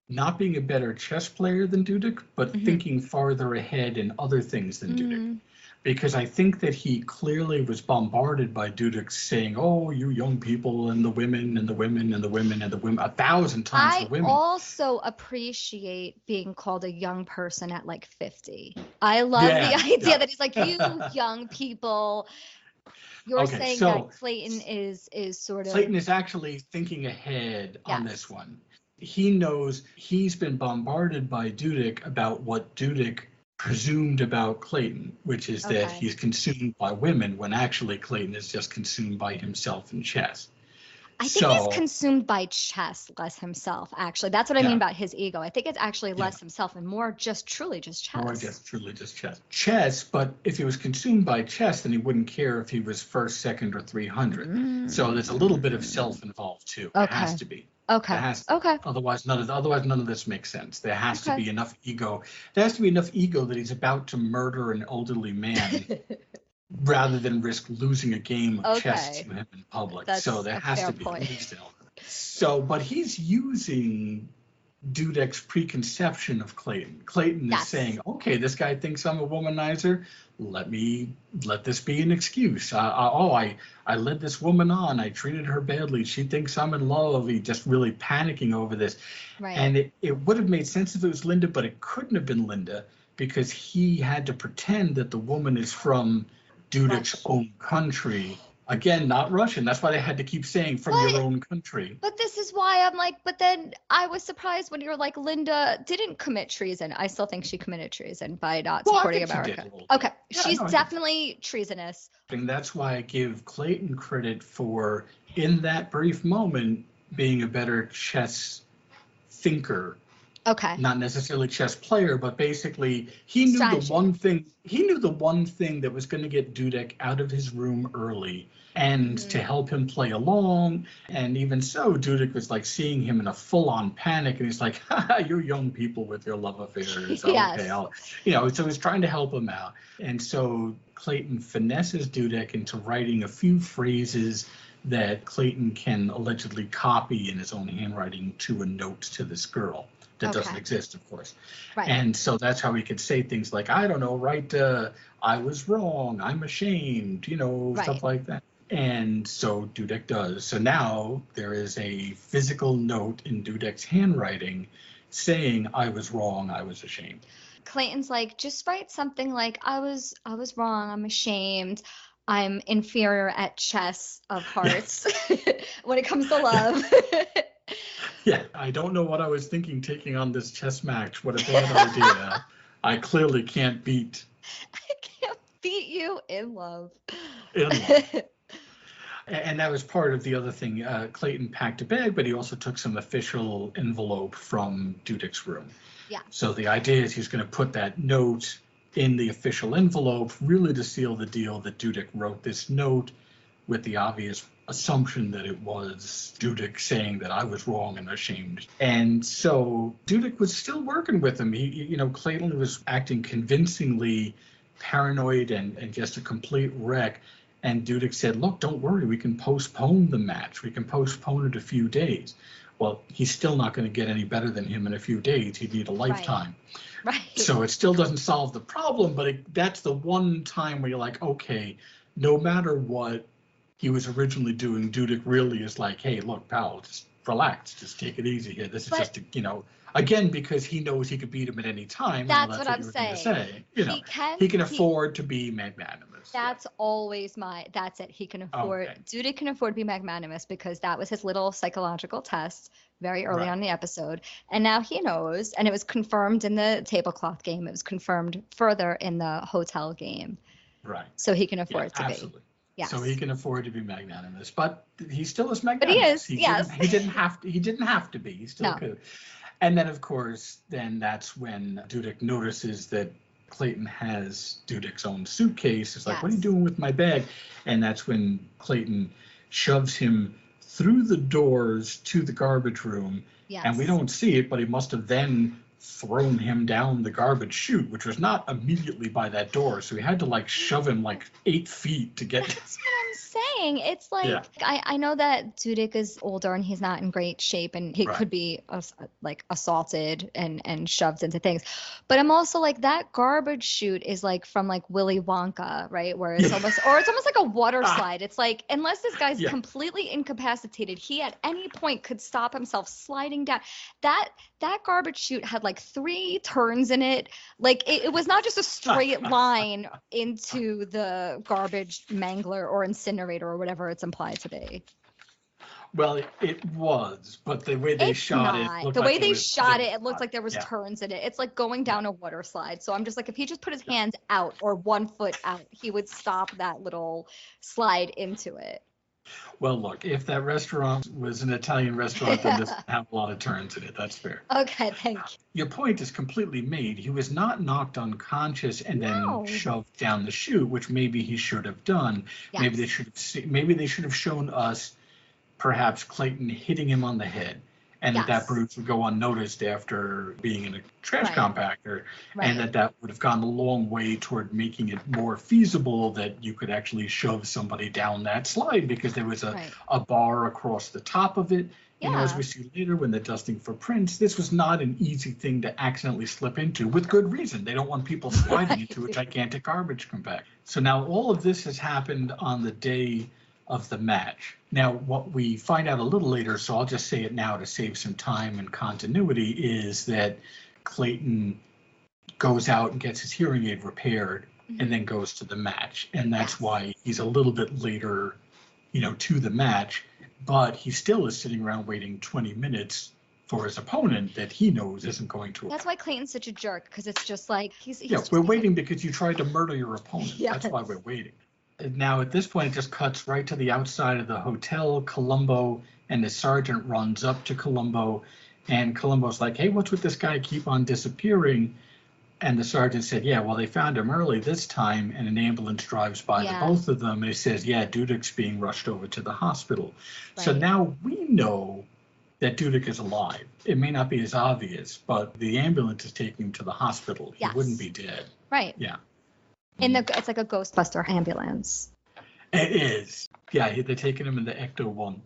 not being a better chess player than Dudek, but thinking farther ahead in other things than Dudek. Because I think that he clearly was bombarded by Dudek saying, oh, you young people and the women and the women and the women and the women, 1,000 times the women. I also appreciate being called a young person at like 50. I love the idea that he's like, you young people. You're saying that Clayton is sort of... Clayton is actually thinking ahead on this one. He knows he's been bombarded by Dudek about what Dudek presumed about Clayton, which is that he's consumed by women when actually Clayton is just consumed by himself in chess. I think he's consumed by chess, less himself, actually. That's what I mean about his ego. I think it's actually less himself and more just truly just chess. More just truly just chess. Chess, but if he was consumed by chess, then he wouldn't care if he was first, second, or 300. So there's a little bit of self involved, too. It has to be. Okay. There has Okay. Otherwise, none of this makes sense. There has to Okay. be enough ego. There has to be enough ego that he's about to murder an elderly man rather than risk losing a game of chess Okay. to him in public. That's So there a has fair to be point. at least an element. So, but he's using Dudek's preconception of Clayton. Clayton is Yes. saying, okay, this guy thinks I'm a womanizer. Let this be an excuse. I led this woman on. I treated her badly. She thinks I'm in love. He's just really panicking over this. Right. And it would have made sense if it was Linda, but it couldn't have been Linda because he had to pretend that the woman is from Dudek's own country. Again, not Russian. That's why they had to keep saying from your own country. But this is why I'm like, but then I was surprised when you're like, Linda didn't commit treason. I still think she committed treason by not supporting America. Okay. She's definitely treasonous. And that's why I give Clayton credit for, in that brief moment, being a better chess thinker. Okay. Not necessarily chess player, but basically he knew Strategy. the one thing. He knew the one thing that was going to get Dudek out of his room early, and to help him play along. And even so, Dudek was like seeing him in a full-on panic, and he's like, "Ha, you young people with your love affairs." Yes. Okay, so he's trying to help him out. And so Clayton finesses Dudek into writing a few phrases that Clayton can allegedly copy in his own handwriting to a note to this girl. That doesn't exist, of course. Right. And so that's how he could say things like, I don't know, I was wrong, I'm ashamed, stuff like that. And so Dudek does. So now there is a physical note in Dudek's handwriting saying, I was wrong, I was ashamed. Clayton's like, just write something like, I was wrong, I'm ashamed, I'm inferior at chess of hearts when it comes to love. Yeah, I don't know what I was thinking taking on this chess match. What a bad idea. I clearly can't beat. I can't beat you in love. And that was part of the other thing. Clayton packed a bag, but he also took some official envelope from Dudek's room. Yeah. So the idea is he's going to put that note in the official envelope, really to seal the deal that Dudek wrote this note with the obvious assumption that it was Dudek saying that I was wrong and ashamed. And so Dudek was still working with him. Clayton was acting convincingly paranoid and just a complete wreck. And Dudek said, look, don't worry, we can postpone the match. We can postpone it a few days. Well, he's still not going to get any better than him in a few days. He'd need a lifetime. Right. So it still doesn't solve the problem, but that's the one time where you're like, okay, no matter what he was originally doing, Dudek really is like, hey, look, pal, just relax, just take it easy here. This is just, again, because he knows he could beat him at any time. That's what I'm saying. He can afford to be magnanimous. That's always that's it. He can afford, Dudek can afford to be magnanimous because that was his little psychological test very early on in the episode. And now he knows, and it was confirmed in the tablecloth game. It was confirmed further in the hotel game. Right. So he can afford to absolutely. be. Yes. So he can afford to be magnanimous, but he still is magnanimous. But he is, He didn't have to be. He still could. And then, of course, that's when Dudek notices that Clayton has Dudek's own suitcase. It's like, what are you doing with my bag? And that's when Clayton shoves him through the doors to the garbage room. Yes. And we don't see it, but he must have then thrown him down the garbage chute, which was not immediately by that door. So he had to shove him 8 feet to get. That's what I'm saying. It's like, I know that Dudek is older and he's not in great shape and he could be assaulted and shoved into things. But I'm also like, that garbage chute is from Willy Wonka, right? Where it's almost like a water slide. It's like, unless this guy's completely incapacitated, he at any point could stop himself sliding down. That garbage chute had 3 turns in it. It was not just a straight line into the garbage mangler or incinerator or whatever it's implied to be. Well, it was, but the way they shot it, it looked like there was turns in it. It's like going down a water slide. So I'm just like, if he just put his hands out or 1 foot out, he would stop that little slide into it. Well, look, if that restaurant was an Italian restaurant, then this would have a lot of turns in it. That's fair. Okay, thank you. Your point is completely made. He was not knocked unconscious and then shoved down the chute, which maybe he should have done. Yes. Maybe they should have shown us perhaps Clayton hitting him on the head and that Yes. bruise would go unnoticed after being in a trash Right. compactor, and Right. that would have gone a long way toward making it more feasible that you could actually shove somebody down that slide because there was Right. a bar across the top of it. You know, as Yeah. we see later when they're dusting for prints, this was not an easy thing to accidentally slip into, with good reason. They don't want people sliding into a gigantic garbage compactor. So now all of this has happened on the day of the match. Now, what we find out a little later, so I'll just say it now to save some time and continuity, is that Clayton goes out and gets his hearing aid repaired and then goes to the match. And that's Yes. why he's a little bit later, to the match, but he still is sitting around waiting 20 minutes for his opponent that he knows isn't going to. That's why Clayton's such a jerk, because it's just like he's Yeah, just we're like- waiting because you tried to murder your opponent. Yes. That's why we're waiting. And now at this point, it just cuts right to the outside of the hotel. Columbo and the sergeant runs up to Columbo, and Columbo's like, "Hey, what's with this guy keep on disappearing?" And the sergeant said, "Yeah, well, they found him early this time," and an ambulance drives by Yeah. the both of them, and it says, "Yeah, Dudek's being rushed over to the hospital." So Right. now we know that Dudek is alive. It may not be as obvious, but the ambulance is taking him to the hospital. He Yes. wouldn't be dead. Right. Yeah. It's like a Ghostbuster ambulance. It is. Yeah, they're taking him in the Ecto 1.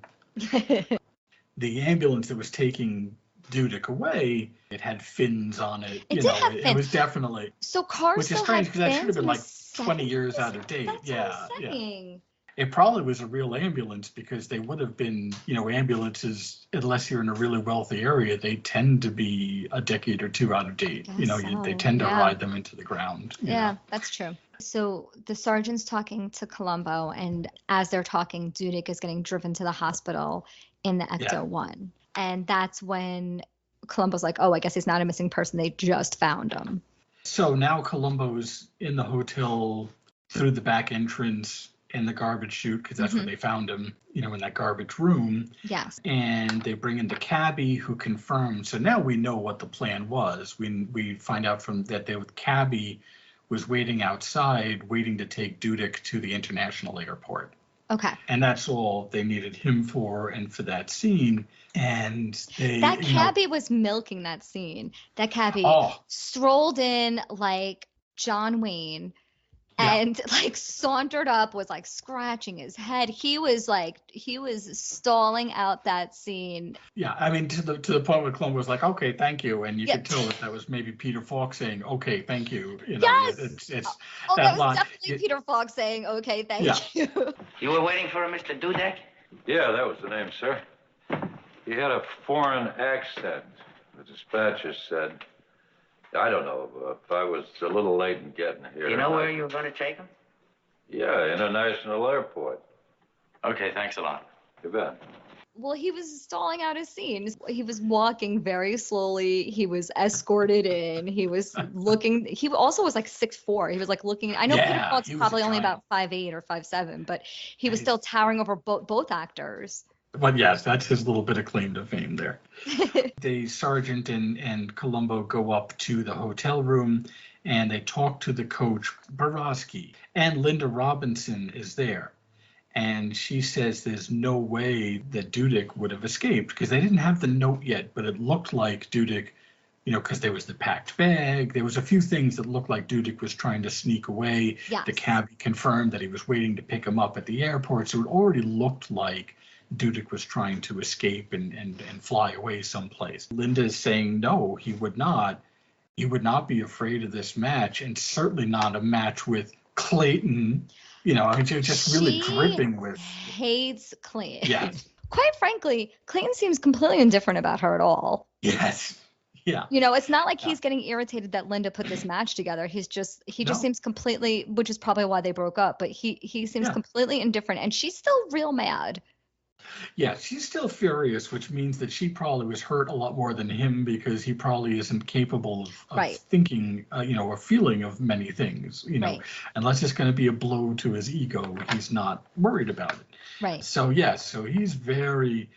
The ambulance that was taking Dudek away, it had fins on it. It did have It fins. was definitely, So cars which is still strange had because that should have fans been in like the 20 years 70s? out of date. That's Yeah, what I'm yeah. saying. It probably was a real ambulance because they would have been, ambulances, unless you're in a really wealthy area, they tend to be a decade or two out of date. Guess They so, tend to yeah. ride them into the ground. Yeah, that's true. So the sergeant's talking to Columbo, and as they're talking, Dudek is getting driven to the hospital in the Ecto Yeah. 1. And that's when Columbo's like, oh, I guess he's not a missing person. They just found him. So now Columbo's in the hotel through the back entrance in the garbage chute, because that's where they found him, in that garbage room. Yes. And they bring in the cabbie who confirms. So now we know what the plan was. We find out from that the cabbie was waiting outside, waiting to take Dudek to the international airport. Okay. And that's all they needed him for and for that scene. And That cabbie was milking that scene. That cabbie strolled in like John Wayne and sauntered up, was like scratching his head. He was stalling out that scene. Yeah, I mean to the point where Columbo was like, "Okay, thank you," and you could tell that was maybe Peter Falk saying, "Okay, thank you." Yes. It's that that was line. definitely Peter Falk saying, "Okay, thank you." You were waiting for a Mr. Dudek? Yeah, that was the name, sir. He had a foreign accent, the dispatcher said. I don't know, if I was a little late in getting here. You know where you were going to take him? Yeah, International Airport. Okay, thanks a lot. You bet. Well, he was stalling out his scene. He was walking very slowly. He was escorted in. He was looking. He also was like 6'4". He was like looking. I know Peter Falk's probably only about 5'8" or 5'7", but he was still towering over both actors. But yes, that's his little bit of claim to fame there. The sergeant and Columbo go up to the hotel room and they talk to the coach, Borowski, and Linda Robinson is there. And she says there's no way that Dudek would have escaped because they didn't have the note yet, but it looked like Dudek, because there was the packed bag. There was a few things that looked like Dudek was trying to sneak away. Yes. The cabbie confirmed that he was waiting to pick him up at the airport. So it already looked like Dudek was trying to escape and fly away someplace. Linda is saying, no, he would not. He would not be afraid of this match, and certainly not a match with Clayton. Just really dripping with. Hates Clayton. Yes. Quite frankly, Clayton seems completely indifferent about her at all. Yes. Yeah. It's not like he's getting irritated that Linda put this match together. He just seems completely, which is probably why they broke up, but he seems completely indifferent, and she's still real mad. Yeah, she's still furious, which means that she probably was hurt a lot more than him because he probably isn't capable of thinking, or feeling of many things, unless it's going to be a blow to his ego. He's not worried about it. Right. So, so he's very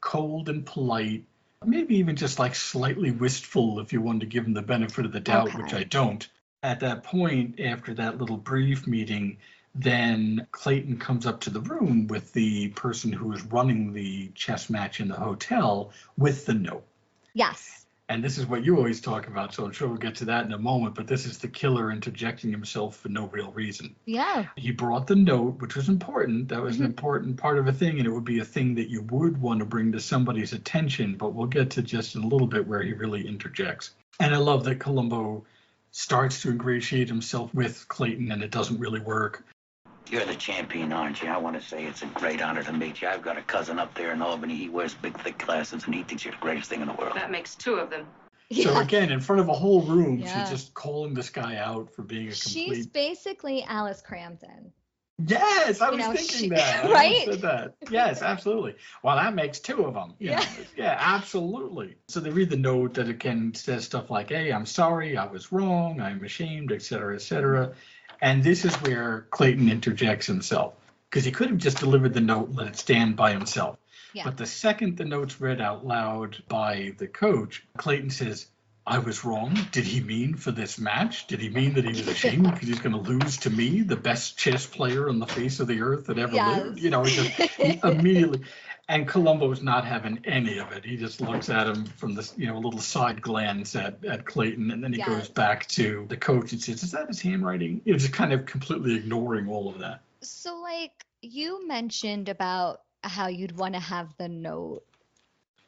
cold and polite, maybe even just like slightly wistful if you wanted to give him the benefit of the doubt, which I don't. At that point, after that little brief meeting, then Clayton comes up to the room with the person who is running the chess match in the hotel with the note. Yes. And this is what you always talk about, so I'm sure we'll get to that in a moment, but this is the killer interjecting himself for no real reason. Yeah. He brought the note, which was important. That was an important part of a thing, and it would be a thing that you would want to bring to somebody's attention, but we'll get to just in a little bit where he really interjects. And I love that Columbo starts to ingratiate himself with Clayton, and it doesn't really work. You're the champion, aren't you? I want to say it's a great honor to meet you. I've got a cousin up there in Albany. He wears big, thick glasses, and he thinks you're the greatest thing in the world. That makes 2 of them. So again, in front of a whole room, Yeah. she's just calling this guy out for being a complete... She's basically Alice Crampton. Yes, I was know, thinking that. I right? said that. Yes, absolutely. Well, that makes 2 of them. You know. Yeah, absolutely. So they read the note that again says stuff like, hey, I'm sorry, I was wrong, I'm ashamed, et cetera, et cetera. And this is where Clayton interjects himself, because he could have just delivered the note and let it stand by himself. Yeah. But the second the note's read out loud by the coach, Clayton says, I was wrong. Did he mean for this match? Did he mean that he was ashamed because he's going to lose to me, the best chess player on the face of the earth that ever lived? You know, he immediately. And Columbo's not having any of it. He just looks at him from this, a little side glance at Clayton, and then he goes back to the coach and says, is that his handwriting? Just kind of completely ignoring all of that. So, you mentioned about how you'd want to have the note.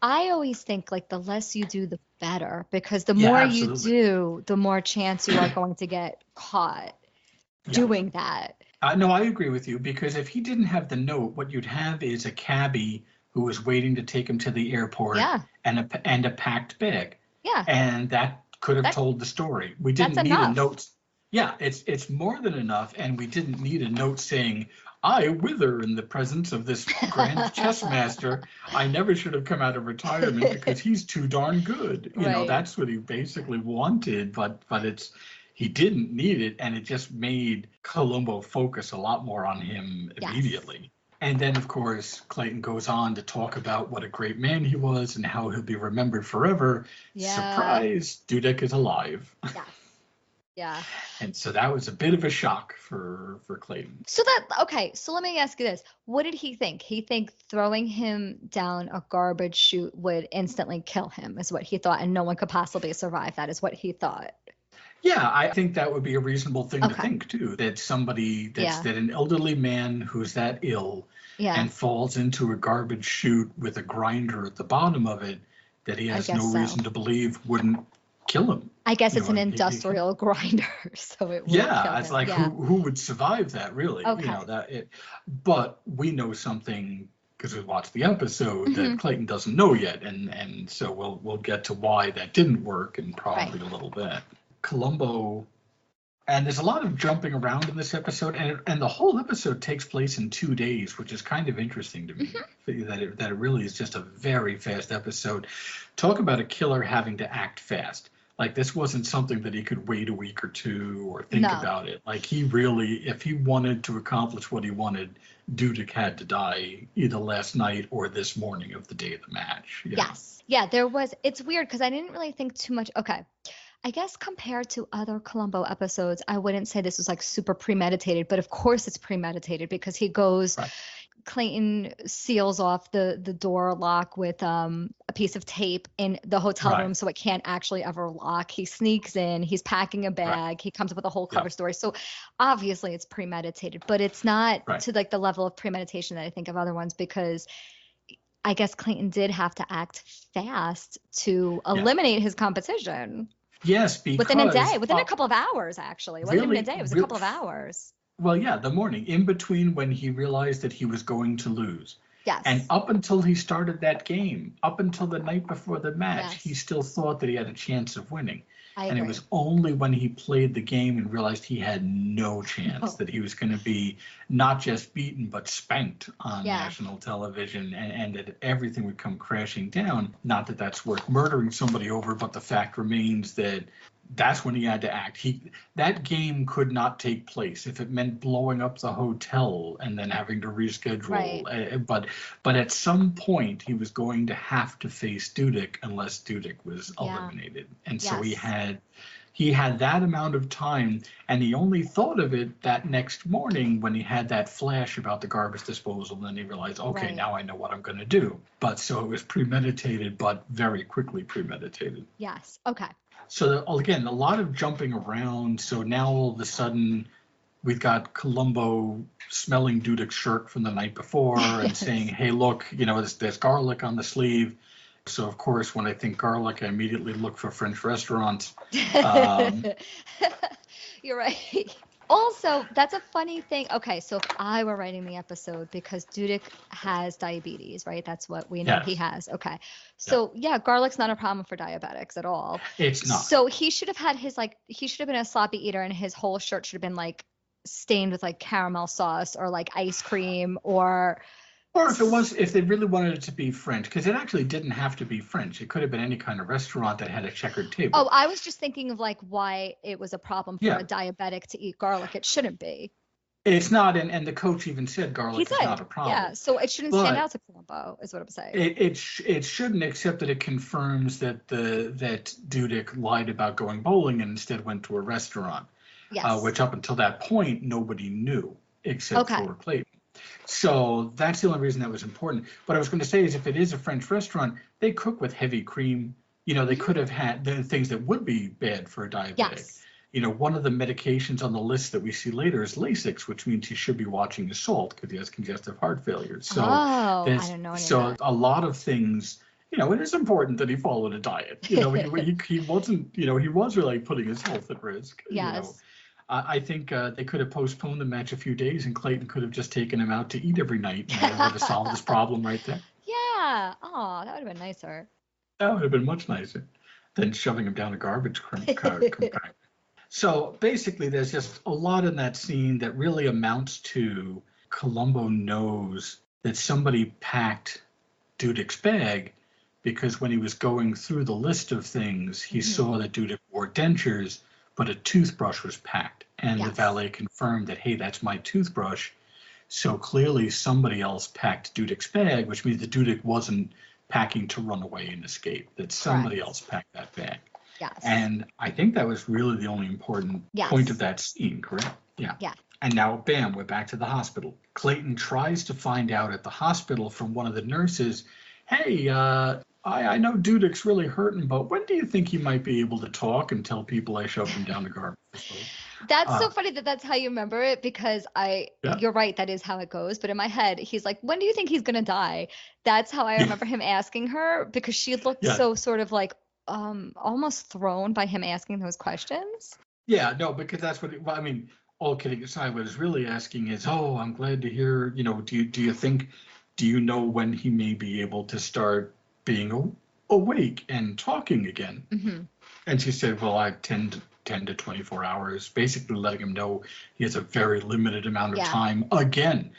I always think, the less you do, the better, because the more you do, the more chance you are going to get caught doing that. No, I agree with you, because if he didn't have the note, what you'd have is a cabbie who was waiting to take him to the airport and a packed bag. Yeah. And that could have told the story. We didn't need a note. Yeah, it's more than enough, and we didn't need a note saying, I wither in the presence of this grand chess master. I never should have come out of retirement because he's too darn good. You know, that's what he basically wanted, but he didn't need it, and it just made Columbo focus a lot more on him immediately. And then, of course, Clayton goes on to talk about what a great man he was and how he'll be remembered forever. Yeah. Surprise, Dudek is alive. Yeah. Yeah. And so that was a bit of a shock for Clayton. So let me ask you this. What did he think? He think throwing him down a garbage chute would instantly kill him, is what he thought, and no one could possibly survive that, is what he thought. Yeah, I think that would be a reasonable thing to think, too, that somebody that an elderly man who's that ill and falls into a garbage chute with a grinder at the bottom of it, that he has no reason to believe wouldn't kill him. I guess it's an industrial grinder, so it would kill him. It's like who would survive that, really? Okay. But we know something, because we watched the episode, that Clayton doesn't know yet, and so we'll get to why that didn't work in probably a little bit. Columbo, and there's a lot of jumping around in this episode, and the whole episode takes place in 2 days, which is kind of interesting to me, that it really is just a very fast episode. Talk about a killer having to act fast. Like, this wasn't something that he could wait a week or two or think about it. Like, he really, if he wanted to accomplish what he wanted, Dudek had to die either last night or this morning of the day of the match. Yes. Yeah, there was, it's weird because I didn't really think too much. Okay. I guess compared to other Columbo episodes, I wouldn't say this was like super premeditated, but of course it's premeditated because he goes, Clayton seals off the door lock with a piece of tape in the hotel room so it can't actually ever lock. He sneaks in, he's packing a bag, he comes up with a whole cover story. So obviously it's premeditated, but it's not to like the level of premeditation that I think of other ones, because I guess Clayton did have to act fast to eliminate his competition. Yes, because within a day, within a couple of hours, actually. It wasn't even a day, it was a couple of hours. Well, yeah, the morning, in between when he realized that he was going to lose. Yes. And up until he started that game, up until the night before the match, he still thought that he had a chance of winning. And it was only when he played the game and realized he had no chance, that he was going to be not just beaten, but spanked on national television, and that everything would come crashing down. Not that that's worth murdering somebody over, but the fact remains that that's when he had to act. That game could not take place if it meant blowing up the hotel and then having to reschedule. But at some point, he was going to have to face Dudek unless Dudek was eliminated. And so he had he had that amount of time, and he only thought of it that next morning when he had that flash about the garbage disposal. And then he realized, okay, Right. now I know what I'm going to do. But so it was premeditated, but very quickly premeditated. Yes. Okay. So again, a lot of jumping around. So now all of a sudden, we've got Columbo smelling Dudek's shirt from the night before and saying, hey, look, there's garlic on the sleeve. So, of course, when I think garlic, I immediately look for French restaurants. You're right. Also, that's a funny thing. Okay, so if I were writing the episode, because Dudek has diabetes, right? That's what we know Yes. he has. Okay. So, yeah, garlic's not a problem for diabetics at all. It's not. So he should have had he should have been a sloppy eater, and his whole shirt should have been like stained with like caramel sauce or like ice cream or if they really wanted it to be French, because it actually didn't have to be French. It could have been any kind of restaurant that had a checkered table. Oh, I was just thinking of like why it was a problem for Yeah. a diabetic to eat garlic. It shouldn't be. It's not, and the coach even said garlic is not a problem. Yeah, so it shouldn't stand out to Columbo, is what I'm saying. It shouldn't, except that it confirms that that Dudek lied about going bowling and instead went to a restaurant. Yes. Which up until that point nobody knew except Okay. for Clayton. So that's the only reason that was important. What I was going to say is, if it is a French restaurant, they cook with heavy cream. They could have had the things that would be bad for a diabetic. Yes. One of the medications on the list that we see later is Lasix, which means he should be watching his salt because he has congestive heart failure. So I didn't know any of that. a lot of things, it is important that he followed a diet. He wasn't, he was really putting his health at risk. Yes. I think they could have postponed the match a few days, and Clayton could have just taken him out to eat every night, and would have solved this problem right there. Yeah. Oh, that would have been nicer. That would have been much nicer than shoving him down a garbage compactor. So basically, there's just a lot in that scene that really amounts to Columbo knows that somebody packed Dudek's bag, because when he was going through the list of things, he saw that Dudek wore dentures, but a toothbrush was packed. And the valet confirmed that, hey, that's my toothbrush. So clearly somebody else packed Dudek's bag, which means that Dudek wasn't packing to run away and escape, that somebody else packed that bag. Yes. And I think that was really the only important point of that scene, correct? Yeah. Yeah. And now, bam, we're back to the hospital. Clayton tries to find out at the hospital from one of the nurses, hey, I know Dudek's really hurting, but when do you think he might be able to talk and tell people I shoved him down the garbage disposal? That's so funny that's how you remember it, because you're right, that is how it goes. But in my head, he's like, when do you think he's going to die? That's how I remember him asking her, because she looked so sort of like almost thrown by him asking those questions. Yeah, no, because that's what, all kidding aside, what he's really asking is, oh, I'm glad to hear, do you know when he may be able to start being awake and talking again? Mm-hmm. And she said, well, I have 10 to 24 hours, basically letting him know he has a very limited amount of time. Again,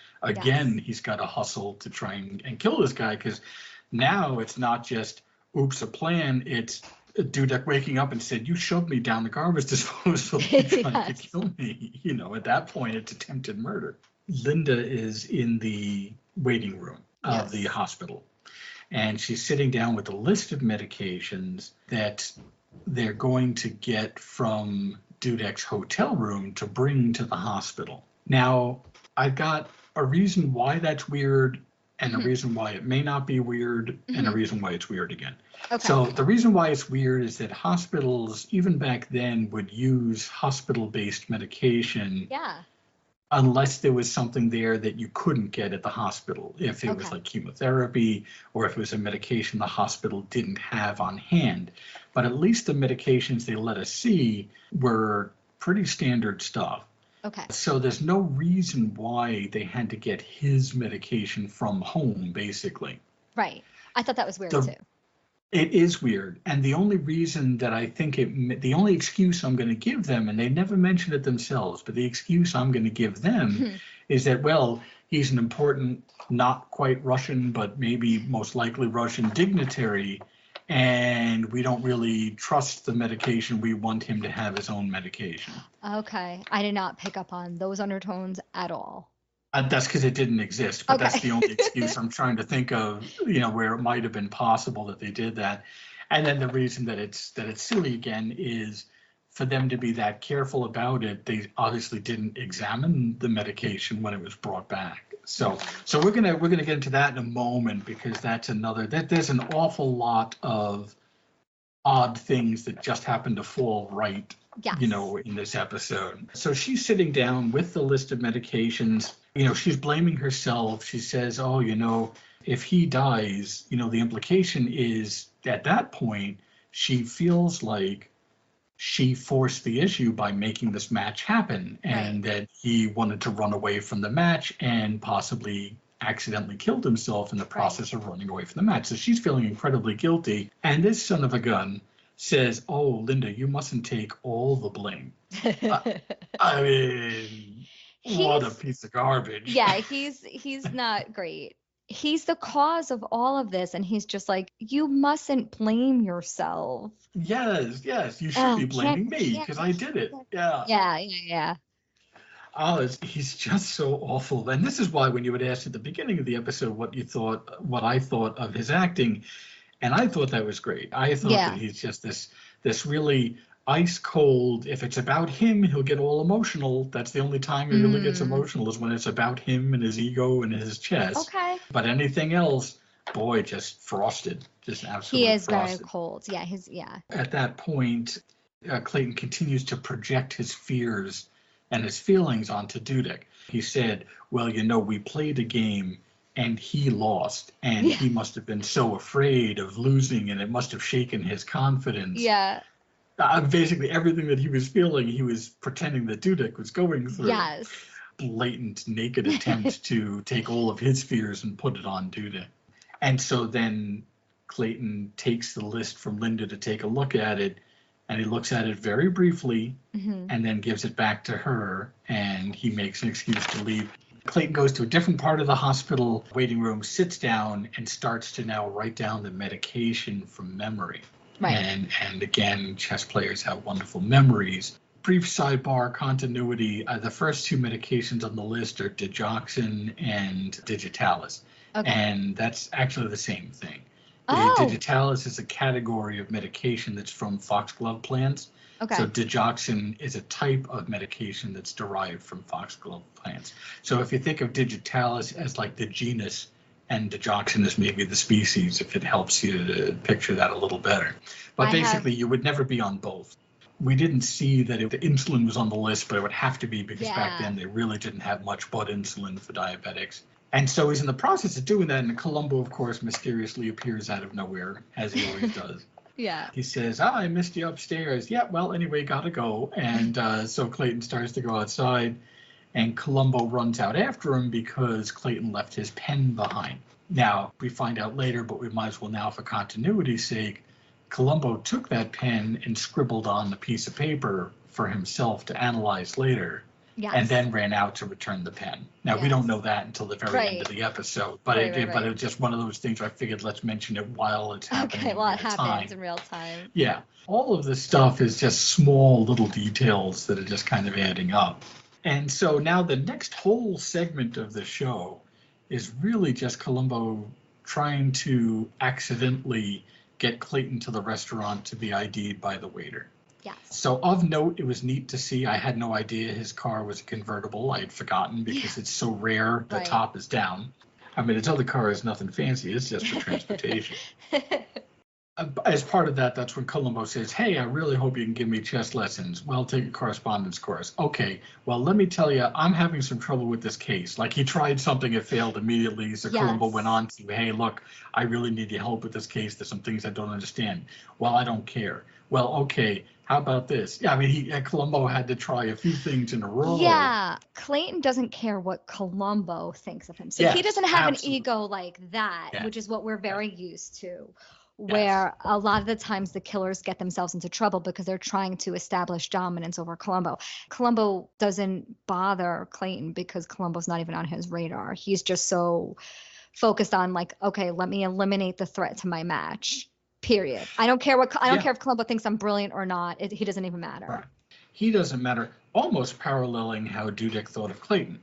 he's got to hustle to try and kill this guy, because now it's not just, oops, a plan. It's Dudek waking up and said, you shoved me down the garbage disposal trying to kill me. At that point, it's attempted murder. Linda is in the waiting room of the hospital, and she's sitting down with a list of medications that they're going to get from Dudek's hotel room to bring to the hospital. Now, I've got a reason why that's weird, and a reason why it may not be weird, and a reason why it's weird again. Okay. So the reason why it's weird is that hospitals, even back then, would use hospital-based medication unless there was something there that you couldn't get at the hospital. If it was like chemotherapy, or if it was a medication the hospital didn't have on hand. But at least the medications they let us see were pretty standard stuff. Okay. So there's no reason why they had to get his medication from home, basically. Right. I thought that was weird too. It is weird. And the only reason that I think the only excuse I'm going to give them, and they never mention it themselves, but the excuse I'm going to give them is that, well, he's an important, not quite Russian, but maybe most likely Russian dignitary, and we don't really trust the medication. We want him to have his own medication. Okay. I did not pick up on those undertones at all. That's because it didn't exist, but that's the only excuse I'm trying to think of, where it might have been possible that they did that. And then the reason that it's silly again is for them to be that careful about it, they obviously didn't examine the medication when it was brought back. So we're gonna get into that in a moment, because that's another there's an awful lot of odd things that just happen to fall right, Yes. in this episode. So she's sitting down with the list of medications. She's blaming herself. She says, oh, if he dies, the implication is at that point, she feels like she forced the issue by making this match happen, and that he wanted to run away from the match and possibly accidentally killed himself in the process of running away from the match. So she's feeling incredibly guilty. And this son of a gun says, oh, Linda, you mustn't take all the blame. I mean, what a piece of garbage. Yeah, he's not great. He's the cause of all of this, and he's just like, you mustn't blame yourself. Yes, you should be blaming me because I did it. Yeah. Oh, he's just so awful. And this is why when you had asked at the beginning of the episode what I thought of his acting, and I thought that was great. I thought that he's just this really ice cold. If it's about him, he'll get all emotional. That's the only time he really gets emotional, is when it's about him and his ego and his chest. Okay. But anything else, boy, just frosted. Just absolutely He is frosted. very cold. Yeah, At that point, Clayton continues to project his fears and his feelings onto Dudek. He said, well, we played a game and he lost, and he must have been so afraid of losing, and it must have shaken his confidence. Yeah. Basically, everything that he was feeling, he was pretending that Dudek was going through. Yes. Blatant, naked attempt to take all of his fears and put it on Dudek. And so then Clayton takes the list from Linda to take a look at it, and he looks at it very briefly, and then gives it back to her, and he makes an excuse to leave. Clayton goes to a different part of the hospital waiting room, sits down, and starts to now write down the medication from memory. Right. And again, chess players have wonderful memories. Brief sidebar continuity. The first two medications on the list are digoxin and digitalis. Okay. And that's actually the same thing. Oh. Digitalis is a category of medication that's from foxglove plants. Okay. So digoxin is a type of medication that's derived from foxglove plants. So if you think of digitalis as like the genus, and digoxin is maybe the species, if it helps you to picture that a little better. But basically, you would never be on both. We didn't see that if the insulin was on the list, but it would have to be, because back then they really didn't have much but insulin for diabetics. And so he's in the process of doing that, and Columbo, of course, mysteriously appears out of nowhere, as he always does. Yeah. He says, I missed you upstairs. Yeah, well, anyway, gotta go. And so Clayton starts to go outside, and Columbo runs out after him because Clayton left his pen behind. Now, we find out later, but we might as well now for continuity's sake, Columbo took that pen and scribbled on a piece of paper for himself to analyze later. Yes. And then ran out to return the pen. Now, we don't know that until the very end of the episode, but but it was just one of those things where I figured let's mention it while it's happening. Okay, while it happens in real time. Yeah. All of this stuff is just small little details that are just kind of adding up. And so now the next whole segment of the show is really just Columbo trying to accidentally get Clayton to the restaurant to be ID'd by the waiter. Yes. So of note, it was neat to see. I had no idea his car was a convertible. I had forgotten because it's so rare. The top is down. I mean, its other car is nothing fancy. It's just for transportation. As part of that, that's when Columbo says, hey, I really hope you can give me chess lessons. Well, take a correspondence course. Okay, well, let me tell you, I'm having some trouble with this case. Like, he tried something, it failed immediately. So Columbo went on to, hey, look, I really need your help with this case. There's some things I don't understand. Well, I don't care. Well, okay, how about this? Yeah, I mean, Columbo had to try a few things in a row. Yeah, Clayton doesn't care what Columbo thinks of him. So he doesn't have an ego like that, which is what we're very used to. Where a lot of the times the killers get themselves into trouble because they're trying to establish dominance over Columbo. Columbo doesn't bother Clayton because Columbo's not even on his radar. He's just so focused on like, okay, let me eliminate the threat to my match. Period. I don't care if Columbo thinks I'm brilliant or not. He doesn't even matter. Right. He doesn't matter. Almost paralleling how Dudek thought of Clayton.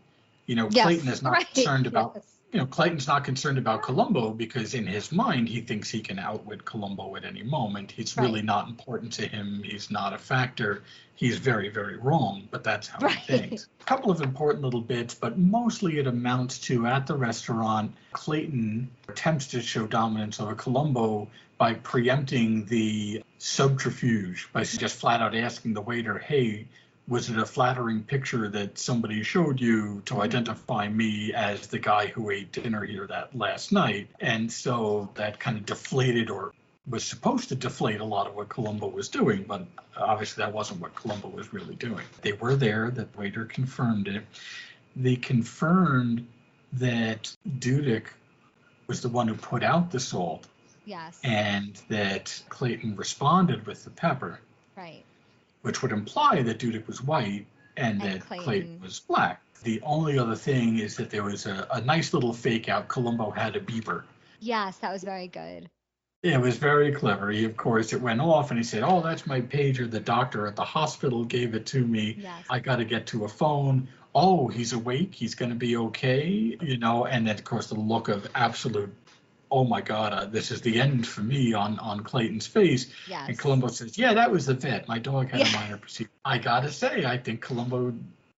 You know, Clayton is not concerned about Clayton's not concerned about Columbo because in his mind, he thinks he can outwit Columbo at any moment. He's really not important to him. He's not a factor. He's very, very wrong, but that's how he thinks. A couple of important little bits, but mostly it amounts to, at the restaurant, Clayton attempts to show dominance over Columbo by preempting the subterfuge, by just flat out asking the waiter, hey, was it a flattering picture that somebody showed you to identify me as the guy who ate dinner here that last night? And so that kind of deflated, or was supposed to deflate, a lot of what Columbo was doing, but obviously that wasn't what Columbo was really doing. They were there, the waiter confirmed it. They confirmed that Dudek was the one who put out the salt. Yes. And that Clayton responded with the pepper. Right. Which would imply that Dudek was white and that Clayton was black. The only other thing is that there was a nice little fake out. Columbo had a beeper. Yes, that was very good. It was very clever. Of course, it went off and he said, oh, that's my pager. The doctor at the hospital gave it to me. Yes. I got to get to a phone. Oh, he's awake. He's going to be okay. And then, of course, the look of absolute, oh my God, this is the end for me on Clayton's face. Yes. And Columbo says, yeah, that was the vet. My dog had a minor procedure. I got to say, I think Columbo,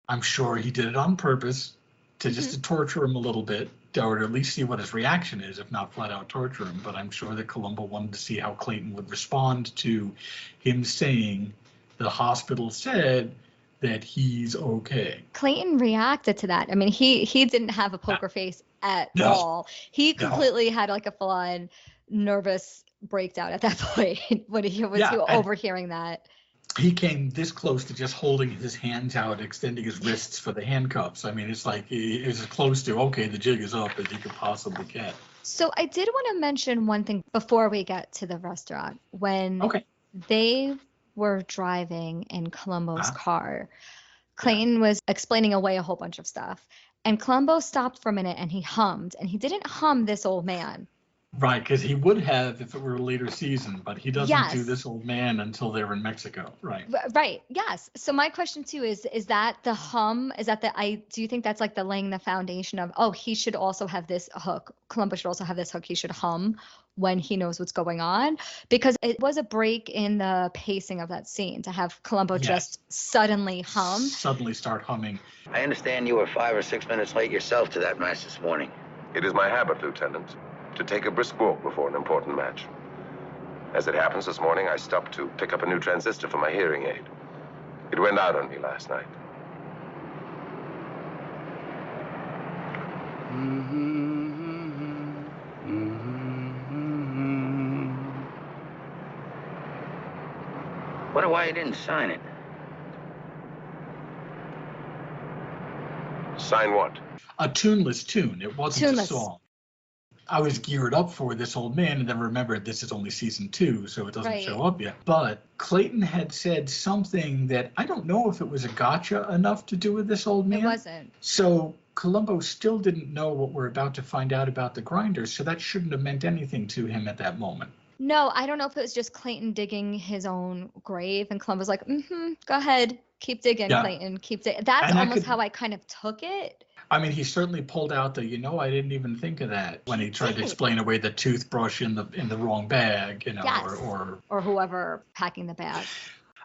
I'm sure he did it on purpose to just to torture him a little bit, or to at least see what his reaction is, if not flat out torture him. But I'm sure that Columbo wanted to see how Clayton would respond to him saying the hospital said that he's okay. Clayton reacted to that. I mean, he didn't have a poker face at all. He completely had like a full-on nervous breakdown at that point when he was overhearing that. He came this close to just holding his hands out, extending his wrists for the handcuffs. I mean, it's like it was as close to, okay, the jig is up as he could possibly get. So I did want to mention one thing before we get to the restaurant. When they were driving in Columbo's car, Clayton was explaining away a whole bunch of stuff. And Columbo stopped for a minute and he hummed. And he didn't hum this old man. Right, because he would have if it were a later season, but he doesn't do this old man until they're in Mexico. Right. Right. Yes. So my question too is that the hum? Is that do you think that's like the laying the foundation of, oh, he should also have this hook. Columbo should also have this hook. He should hum when he knows what's going on, because it was a break in the pacing of that scene to have Columbo just suddenly start humming. I understand you were 5 or 6 minutes late yourself to that match this morning. It is my habit, Lieutenant, to take a brisk walk before an important match. As it happens, this morning I stopped to pick up a new transistor for my hearing aid. It went out on me last night. Wonder why you didn't sign it. Sign what? A tuneless tune. It wasn't a song. I was geared up for this old man and then remembered this is only season 2, so it doesn't show up yet. But Clayton had said something that I don't know if it was a gotcha enough to do with this old man. It wasn't. So Columbo still didn't know what we're about to find out about the grinders, so that shouldn't have meant anything to him at that moment. No, I don't know if it was just Clayton digging his own grave and Columbo's like, go ahead, keep digging, Clayton, keep digging. That's almost how I kind of took it. I mean, he certainly pulled out the, I didn't even think of that when he tried to explain away the toothbrush in the wrong bag, or whoever packing the bag.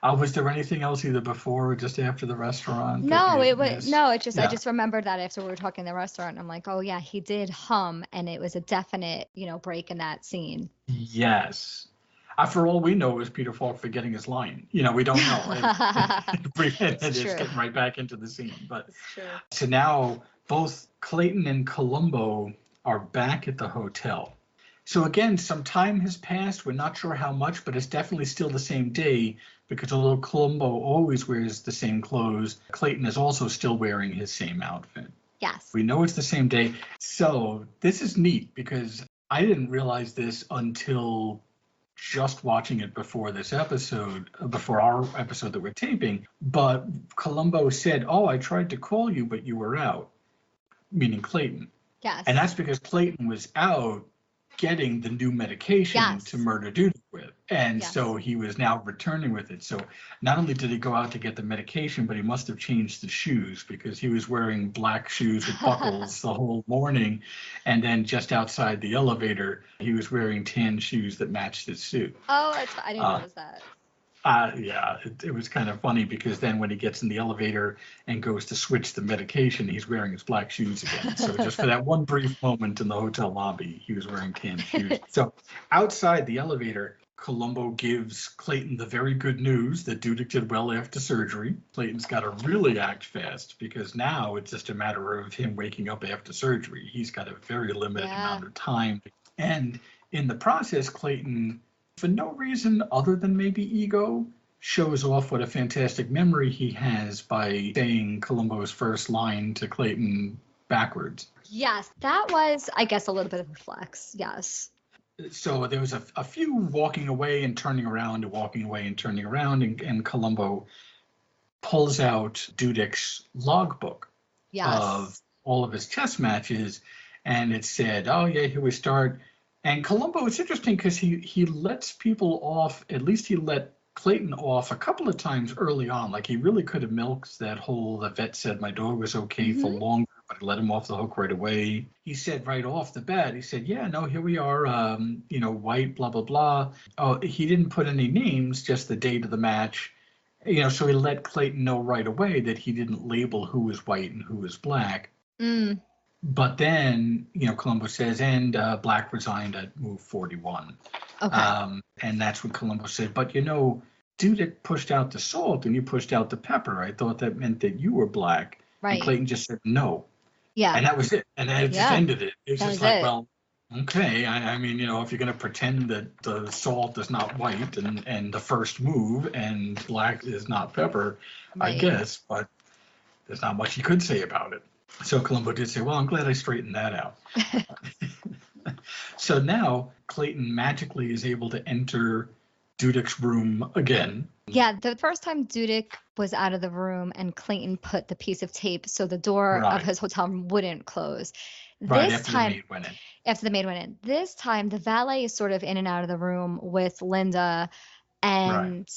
Was there anything else either before or just after the restaurant? No, I just remembered that after we were talking in the restaurant. I'm like, oh yeah, he did hum, and it was a definite, break in that scene. Yes. For all we know, it was Peter Falk forgetting his line. We don't know. It's getting right back into the scene. But so now both Clayton and Columbo are back at the hotel. So again, some time has passed. We're not sure how much, but it's definitely still the same day, because although Columbo always wears the same clothes, Clayton is also still wearing his same outfit. Yes. We know it's the same day. So this is neat, because I didn't realize this until just watching it before this episode, before our episode that we're taping. But Columbo said, oh, I tried to call you, but you were out, meaning Clayton. Yes. And that's because Clayton was out getting the new medication to murder Dudek with. And so he was now returning with it. So not only did he go out to get the medication, but he must have changed the shoes because he was wearing black shoes with buckles the whole morning. And then just outside the elevator, he was wearing tan shoes that matched his suit. Oh, I didn't notice that. Yeah, it was kind of funny because then when he gets in the elevator and goes to switch the medication, he's wearing his black shoes again. So just for that one brief moment in the hotel lobby, he was wearing tan shoes. So outside the elevator, Columbo gives Clayton the very good news that Dudek did well after surgery. Clayton's got to really act fast because now it's just a matter of him waking up after surgery. He's got a very limited amount of time. And in the process, Clayton, for no reason other than maybe ego, shows off what a fantastic memory he has by saying Columbo's first line to Clayton backwards. Yes, that was, I guess, a little bit of a flex. Yes. So there was a few walking away and turning around and walking away and turning around, and Columbo pulls out Dudek's logbook of all of his chess matches, and it said, oh, yeah, here we start. And Columbo, it's interesting because he lets people off, at least he let Clayton off a couple of times early on. Like he really could have milked that whole, the vet said my dog was okay for longer, but he let him off the hook right away. He said right off the bat, he said, yeah, no, here we are, white, blah, blah, blah. Oh, he didn't put any names, just the date of the match. So he let Clayton know right away that he didn't label who was white and who was black. But then, Columbo says, and Black resigned at move 41. Okay. And that's what Columbo said. But, Dudek pushed out the salt and you pushed out the pepper. I thought that meant that you were black. Right. And Clayton just said no. Yeah. And that was it. And that just ended it. It was just like, well, okay. I mean, if you're going to pretend that the salt is not white and the first move and black is not pepper, I guess. But there's not much you could say about it. So Columbo did say, well, I'm glad I straightened that out. So now Clayton magically is able to enter Dudek's room again. Yeah, the first time Dudek was out of the room and Clayton put the piece of tape so the door of his hotel room wouldn't close. After the maid went in. After the maid went in. This time, the valet is sort of in and out of the room with Linda, and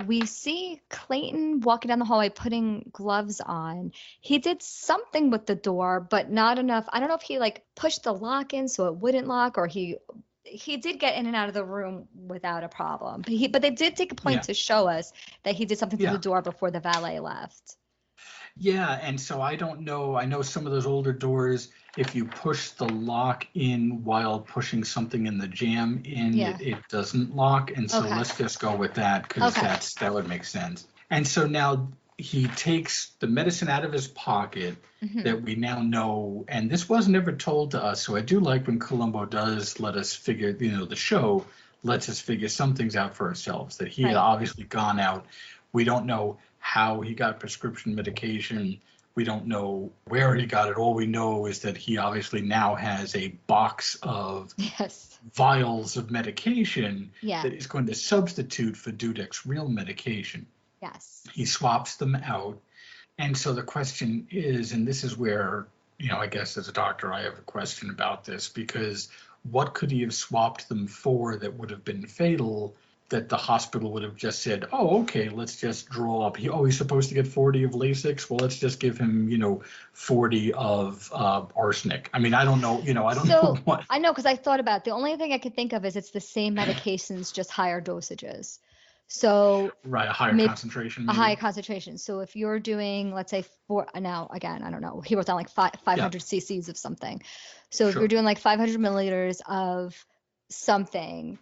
we see Clayton walking down the hallway putting gloves on. He did something with the door, but not enough. I don't know if he pushed the lock in so it wouldn't lock, or he did get in and out of the room without a problem. But they did take a point to show us that he did something to the door before the valet left. Yeah, and so I don't know. I know some of those older doors, if you push the lock in while pushing something in the jamb in, it doesn't lock. And so let's just go with that because that would make sense. And so now he takes the medicine out of his pocket that we now know, and this wasn't ever told to us. So I do like when Columbo does let us figure, the show lets us figure some things out for ourselves, that he had obviously gone out. We don't know how he got prescription medication. We don't know where he got it. All we know is that he obviously now has a box of vials of medication that is going to substitute for Dudek's real medication. Yes. He swaps them out. And so the question is, and this is where, I guess as a doctor, I have a question about this, because what could he have swapped them for that would have been fatal, that the hospital would have just said, oh, okay, let's just draw up. He's supposed to get 40 of Lasix. Well, let's just give him, 40 of arsenic. I mean, I don't know, I don't know what. I know, because I thought about it. The only thing I could think of is it's the same medications, just higher dosages. So a higher concentration. A higher concentration. So if you're doing, let's say, now again, I don't know, he wrote down 500 cc's of something. So if you're doing 500 milliliters of something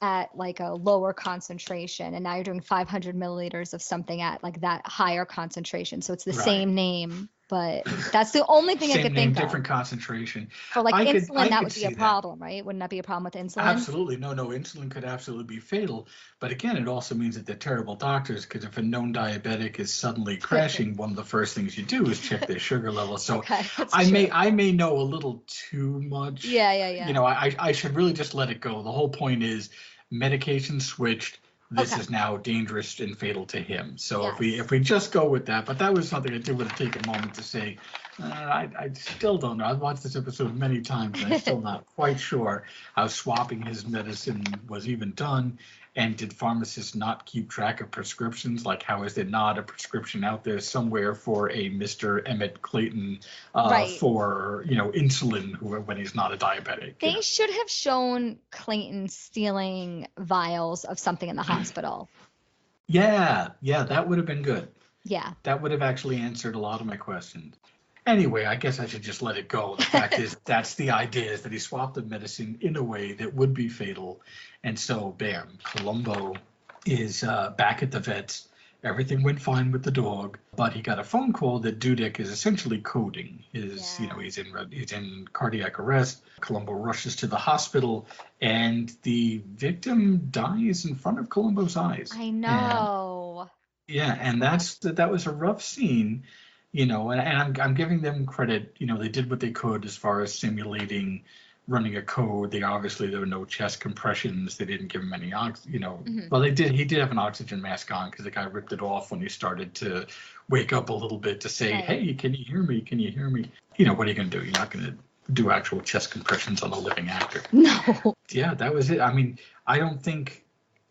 at a lower concentration, and now you're doing 500 milliliters of something at that higher concentration. So it's the same name, but that's the only thing I could think of. Different concentration. For insulin, that would be a problem, right? Wouldn't that be a problem with insulin? Absolutely. No, insulin could absolutely be fatal. But again, it also means that they're terrible doctors, because if a known diabetic is suddenly crashing, one of the first things you do is check their sugar level. So I may know a little too much. Yeah. I should really just let it go. The whole point is medication switched. this is now dangerous and fatal to him. So Yes. if we just go with that, but that was something I did want to take a moment to say. I still don't know. I've watched this episode many times, and I'm still not quite sure how swapping his medicine was even done. And did pharmacists not keep track of prescriptions? Like, how is there not a prescription out there somewhere for a Mr. Emmet Clayton Right. for, insulin when he's not a diabetic? They should have shown Clayton stealing vials of something in the hospital. Yeah, that would have been good. Yeah. That would have actually answered a lot of my questions. Anyway, I guess I should just let it go. The fact is, that's the idea, is that he swapped the medicine in a way that would be fatal. And so, bam, Columbo is back at the vet's. Everything went fine with the dog, but he got a phone call that Dudek is essentially coding. He's in cardiac arrest. Columbo rushes to the hospital, and the victim dies in front of Columbo's eyes. I know. And that was a rough scene. And I'm giving them credit. They did what they could as far as simulating running a code. There were no chest compressions. They didn't give him any Well, they did. He did have an oxygen mask on because the guy ripped it off when he started to wake up a little bit to say, "Hey, can you hear me? Can you hear me?" What are you going to do? You're not going to do actual chest compressions on a living actor. No. Yeah, that was it. I mean, I don't think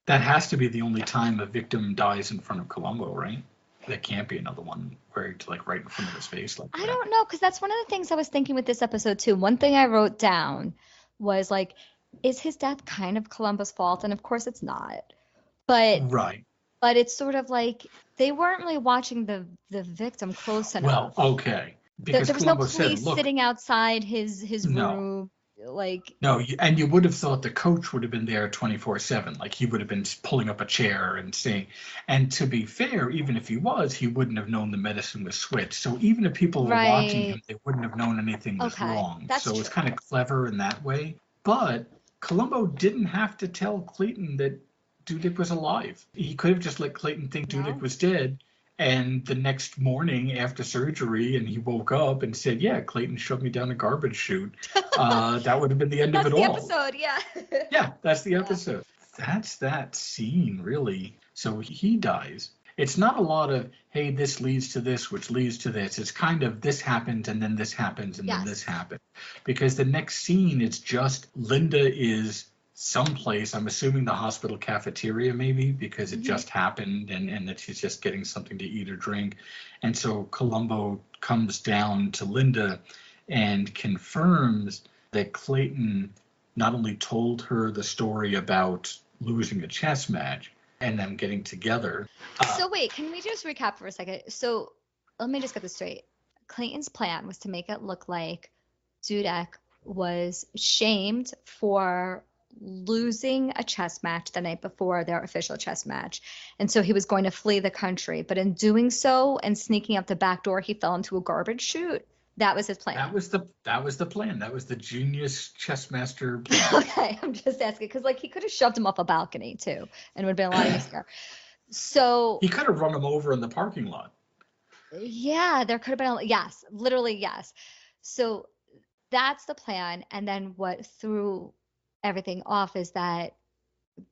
that has to be the only time a victim dies in front of Columbo, right? There can't be another one where it's like right in front of his face. Like I don't know, because that's one of the things I was thinking with this episode too. One thing I wrote down was like, is his death kind of Columbo's fault? And of course it's not. But right. But it's sort of like they weren't really watching the victim close enough. Well, okay. Because there was Columbo no police said, sitting outside his room. And you would have thought the coach would have been there 24/7. Like he would have been pulling up a chair and saying, and to be fair, even if he wouldn't have known the medicine was switched. So even if people were watching him, they wouldn't have known anything was wrong. That's so true. It's kind of clever in that way. But Columbo didn't have to tell Clayton that Dudek was alive. He could have just let Clayton think Dudek was dead. And the next morning after surgery, and he woke up and said, "Yeah, Clayton shoved me down a garbage chute." That would have been the end of it all. That's the episode, yeah. Yeah, that's the episode. That's that scene, really. So he dies. It's not a lot of, hey, this leads to this, which leads to this. It's kind of this happens, and then this happens, and then this happens. Because the next scene, it's just Linda is someplace, I'm assuming the hospital cafeteria maybe, because it just happened and that she's just getting something to eat or drink. And so Columbo comes down to Linda and confirms that Clayton not only told her the story about losing a chess match and them getting together. So wait, can we just recap for a second? So let me just get this straight. Clayton's plan was to make it look like Dudek was shamed for losing a chess match the night before their official chess match. And so he was going to flee the country. But in doing so and sneaking out the back door, he fell into a garbage chute. That was his plan. That was the plan. That was the genius chess master plan. Okay, I'm just asking because he could have shoved him off a balcony too, and it would have been a lot easier. So he could have run him over in the parking lot. Yeah, there could have been yes, literally yes. So that's the plan, and then what threw everything off is that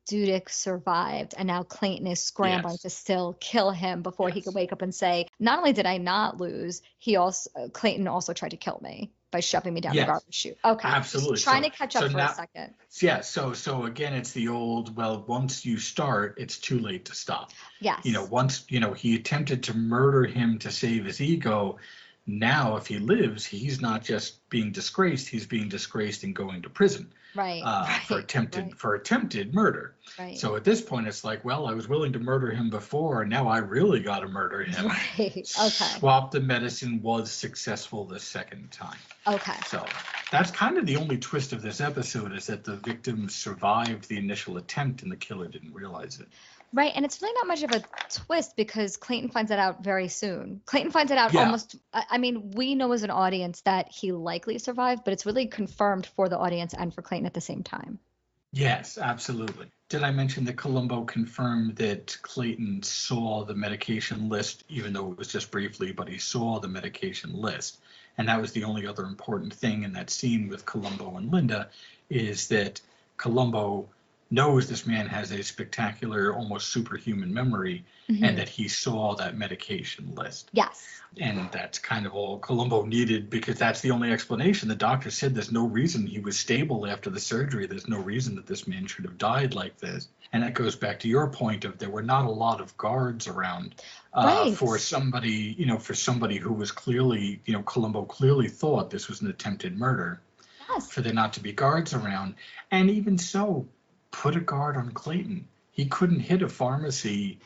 Dudek survived, and now Clayton is scrambling to still kill him before he could wake up and say, not only did I not lose, Clayton also tried to kill me by shoving me down the garbage chute. Okay, absolutely. Just trying to catch up for a second. Yeah, so again, it's the old, well, once you start, it's too late to stop. Yes. Once, he attempted to murder him to save his ego. Now, if he lives, he's not just being disgraced, he's being disgraced and going to prison. Right. For attempted murder. Right. So at this point, it's like, well, I was willing to murder him before, and now I really got to murder him. Right. Okay. Swap the medicine was successful the second time. Okay. So that's kind of the only twist of this episode, is that the victim survived the initial attempt and the killer didn't realize it. Right, and it's really not much of a twist because Clayton finds that out very soon. Clayton finds it out almost, I mean, we know as an audience that he likely survived, but it's really confirmed for the audience and for Clayton at the same time. Yes, absolutely. Did I mention that Columbo confirmed that Clayton saw the medication list, even though it was just briefly, but he saw the medication list. And that was the only other important thing in that scene with Columbo and Linda, is that Columbo knows this man has a spectacular, almost superhuman memory, and that he saw that medication list. Yes. And that's kind of all Columbo needed, because that's the only explanation. The doctor said there's no reason he was stable after the surgery. There's no reason that this man should have died like this. And that goes back to your point of there were not a lot of guards around for somebody, for somebody who was clearly, Columbo clearly thought this was an attempted murder. Yes. For there not to be guards around. And even so, put a guard on Clayton. He couldn't hit a pharmacy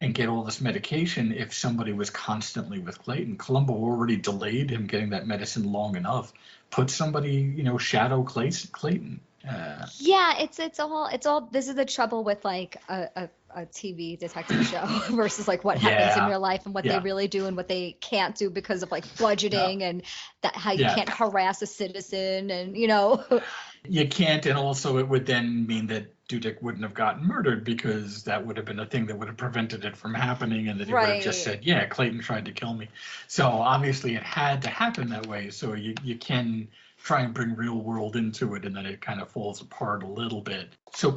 and get all this medication if somebody was constantly with Clayton. Columbo already delayed him getting that medicine long enough. Put somebody, shadow Clayton. Yeah, it's all. This is the trouble with like a TV detective show versus like what happens in real life and what they really do and what they can't do because of like budgeting and that how you can't harass a citizen and You can't, and also it would then mean that Dudek wouldn't have gotten murdered because that would have been a thing that would have prevented it from happening, and that he would have just said, yeah, Clayton tried to kill me. So obviously it had to happen that way, so you can try and bring real world into it, and then it kind of falls apart a little bit. So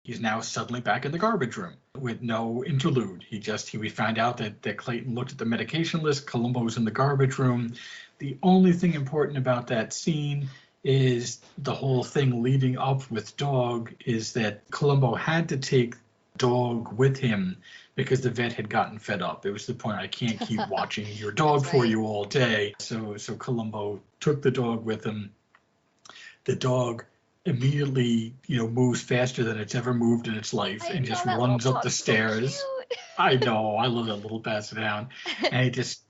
he's now suddenly back in the garbage room with no interlude. We found out that Clayton looked at the medication list. Columbo's in the garbage room. The only thing important about that scene is the whole thing leading up with Dog is that Columbo had to take Dog with him because the vet had gotten fed up. It was the point, I can't keep watching your dog for you all day. So Columbo took the dog with him. The dog immediately, moves faster than it's ever moved in its life and just runs up the stairs. So I know, I love that little pass it down. And he just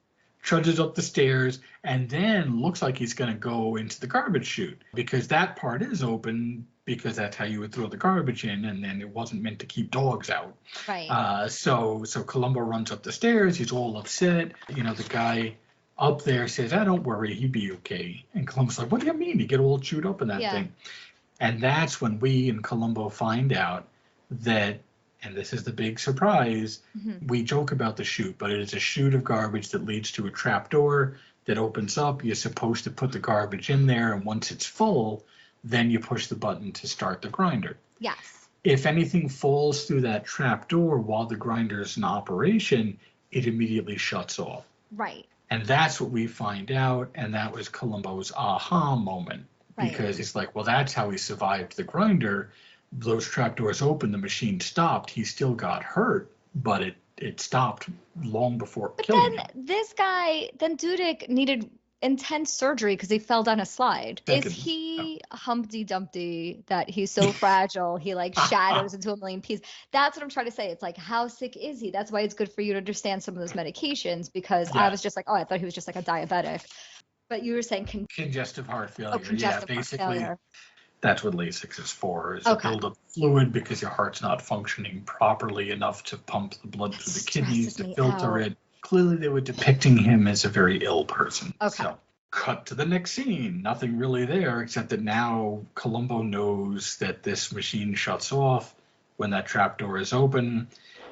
trudges up the stairs and then looks like he's going to go into the garbage chute, because that part is open because that's how you would throw the garbage in, and then it wasn't meant to keep dogs out. Right. So Columbo runs up the stairs. He's all upset. The guy up there says, don't worry, he'd be okay. And Columbo's like, what do you mean? You get all chewed up in that thing. And that's when we and Columbo find out that, and this is the big surprise, we joke about the chute, but it is a chute of garbage that leads to a trap door that opens up. You're supposed to put the garbage in there, and once it's full, then you push the button to start the grinder. Yes. If anything falls through that trap door while the grinder is in operation, it immediately shuts off. Right. And that's what we find out, and that was Columbo's aha moment. Right. Because it's like, well, that's how he survived the grinder. Those trapdoors opened, the machine stopped. He still got hurt, but it stopped long before killing him. Then Dudek needed intense surgery because he fell down a slide. Is he Humpty Dumpty that he's so fragile he like shatters into a million pieces? That's what I'm trying to say. It's like, how sick is he? That's why it's good for you to understand some of those medications, because I was just like, I thought he was just like a diabetic. But you were saying congestive heart failure. Congestive basically. Heart failure. That's what Lasix is for, is to build up fluid because your heart's not functioning properly enough to pump the blood through the kidneys to filter it. Clearly, they were depicting him as a very ill person. Okay. So, cut to the next scene. Nothing really there, except that now Columbo knows that this machine shuts off when that trapdoor is open.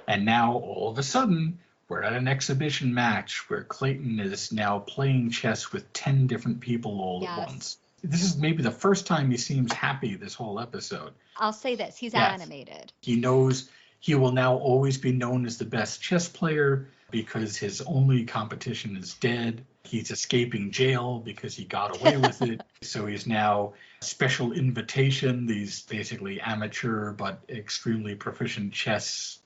And now, all of a sudden, we're at an exhibition match where Clayton is now playing chess with 10 different people all at once. This is maybe the first time he seems happy this whole episode. I'll say this. He's animated. He knows he will now always be known as the best chess player because his only competition is dead. He's escaping jail because he got away with it. So he's now special invitation, these basically amateur but extremely proficient chess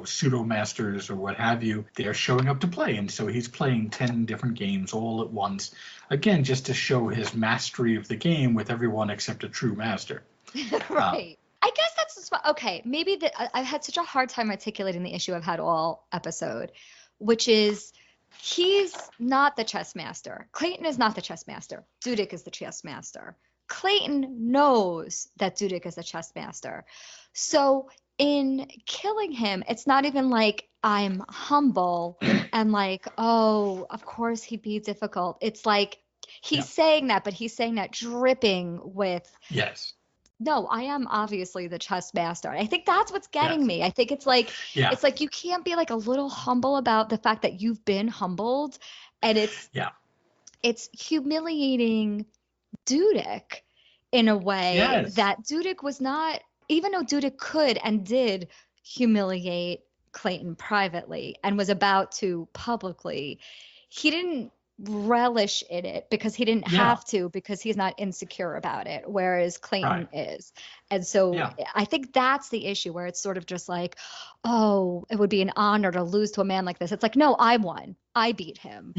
pseudo masters or what have you, they're showing up to play. And so he's playing 10 different games all at once. Again, just to show his mastery of the game with everyone except a true master. Right. I guess that's just, okay. Maybe I've had such a hard time articulating the issue I've had all episode, which is he's not the chess master. Clayton is not the chess master. Dudek is the chess master. Clayton knows that Dudek is the chess master. So in killing him, it's not even like I'm humble and like, oh, of course he'd be difficult. It's like he's saying that, but he's saying that dripping with, no, I am obviously the chess master. I think that's what's getting me. I think it's like you can't be like a little humble about the fact that you've been humbled, and it's humiliating Dudek in a way that Dudek was not even though Dudek could and did humiliate Clayton privately and was about to publicly, he didn't relish in it because he didn't have to, because he's not insecure about it, whereas Clayton is. And so I think that's the issue, where it's sort of just like, oh, it would be an honor to lose to a man like this. It's like, no, I won. I beat him.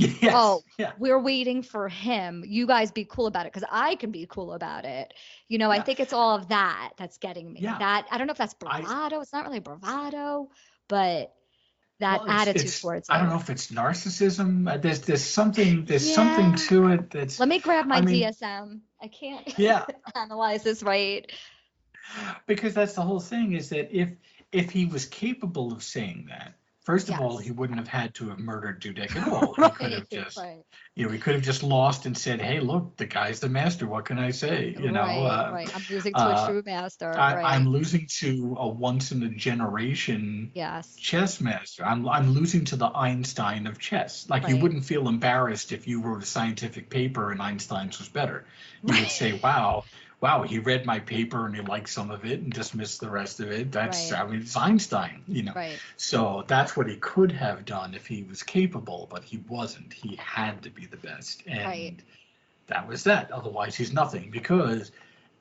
We're waiting for him. You guys be cool about it because I can be cool about it. You know, I think it's all of that that's getting me. That, I don't know if that's bravado. It's not really bravado, but that attitude towards it. I don't know if it's narcissism. There's something to it that's. Let me grab my DSM. I can't analyze this right. Because that's the whole thing, is that if he was capable of saying that, first of all, he wouldn't have had to have murdered Dudek at all. He could have just, he could have just lost and said, "Hey, look, the guy's the master. What can I say?" You know, I'm losing to a true master. I'm losing to a once in a generation chess master. I'm losing to the Einstein of chess. Like, you wouldn't feel embarrassed if you wrote a scientific paper and Einstein's was better. You would say, wow, he read my paper and he liked some of it and dismissed the rest of it. That's, I mean, it's Einstein, you know. So that's what he could have done if he was capable, but he wasn't. He had to be the best. And that was that. Otherwise, he's nothing, because,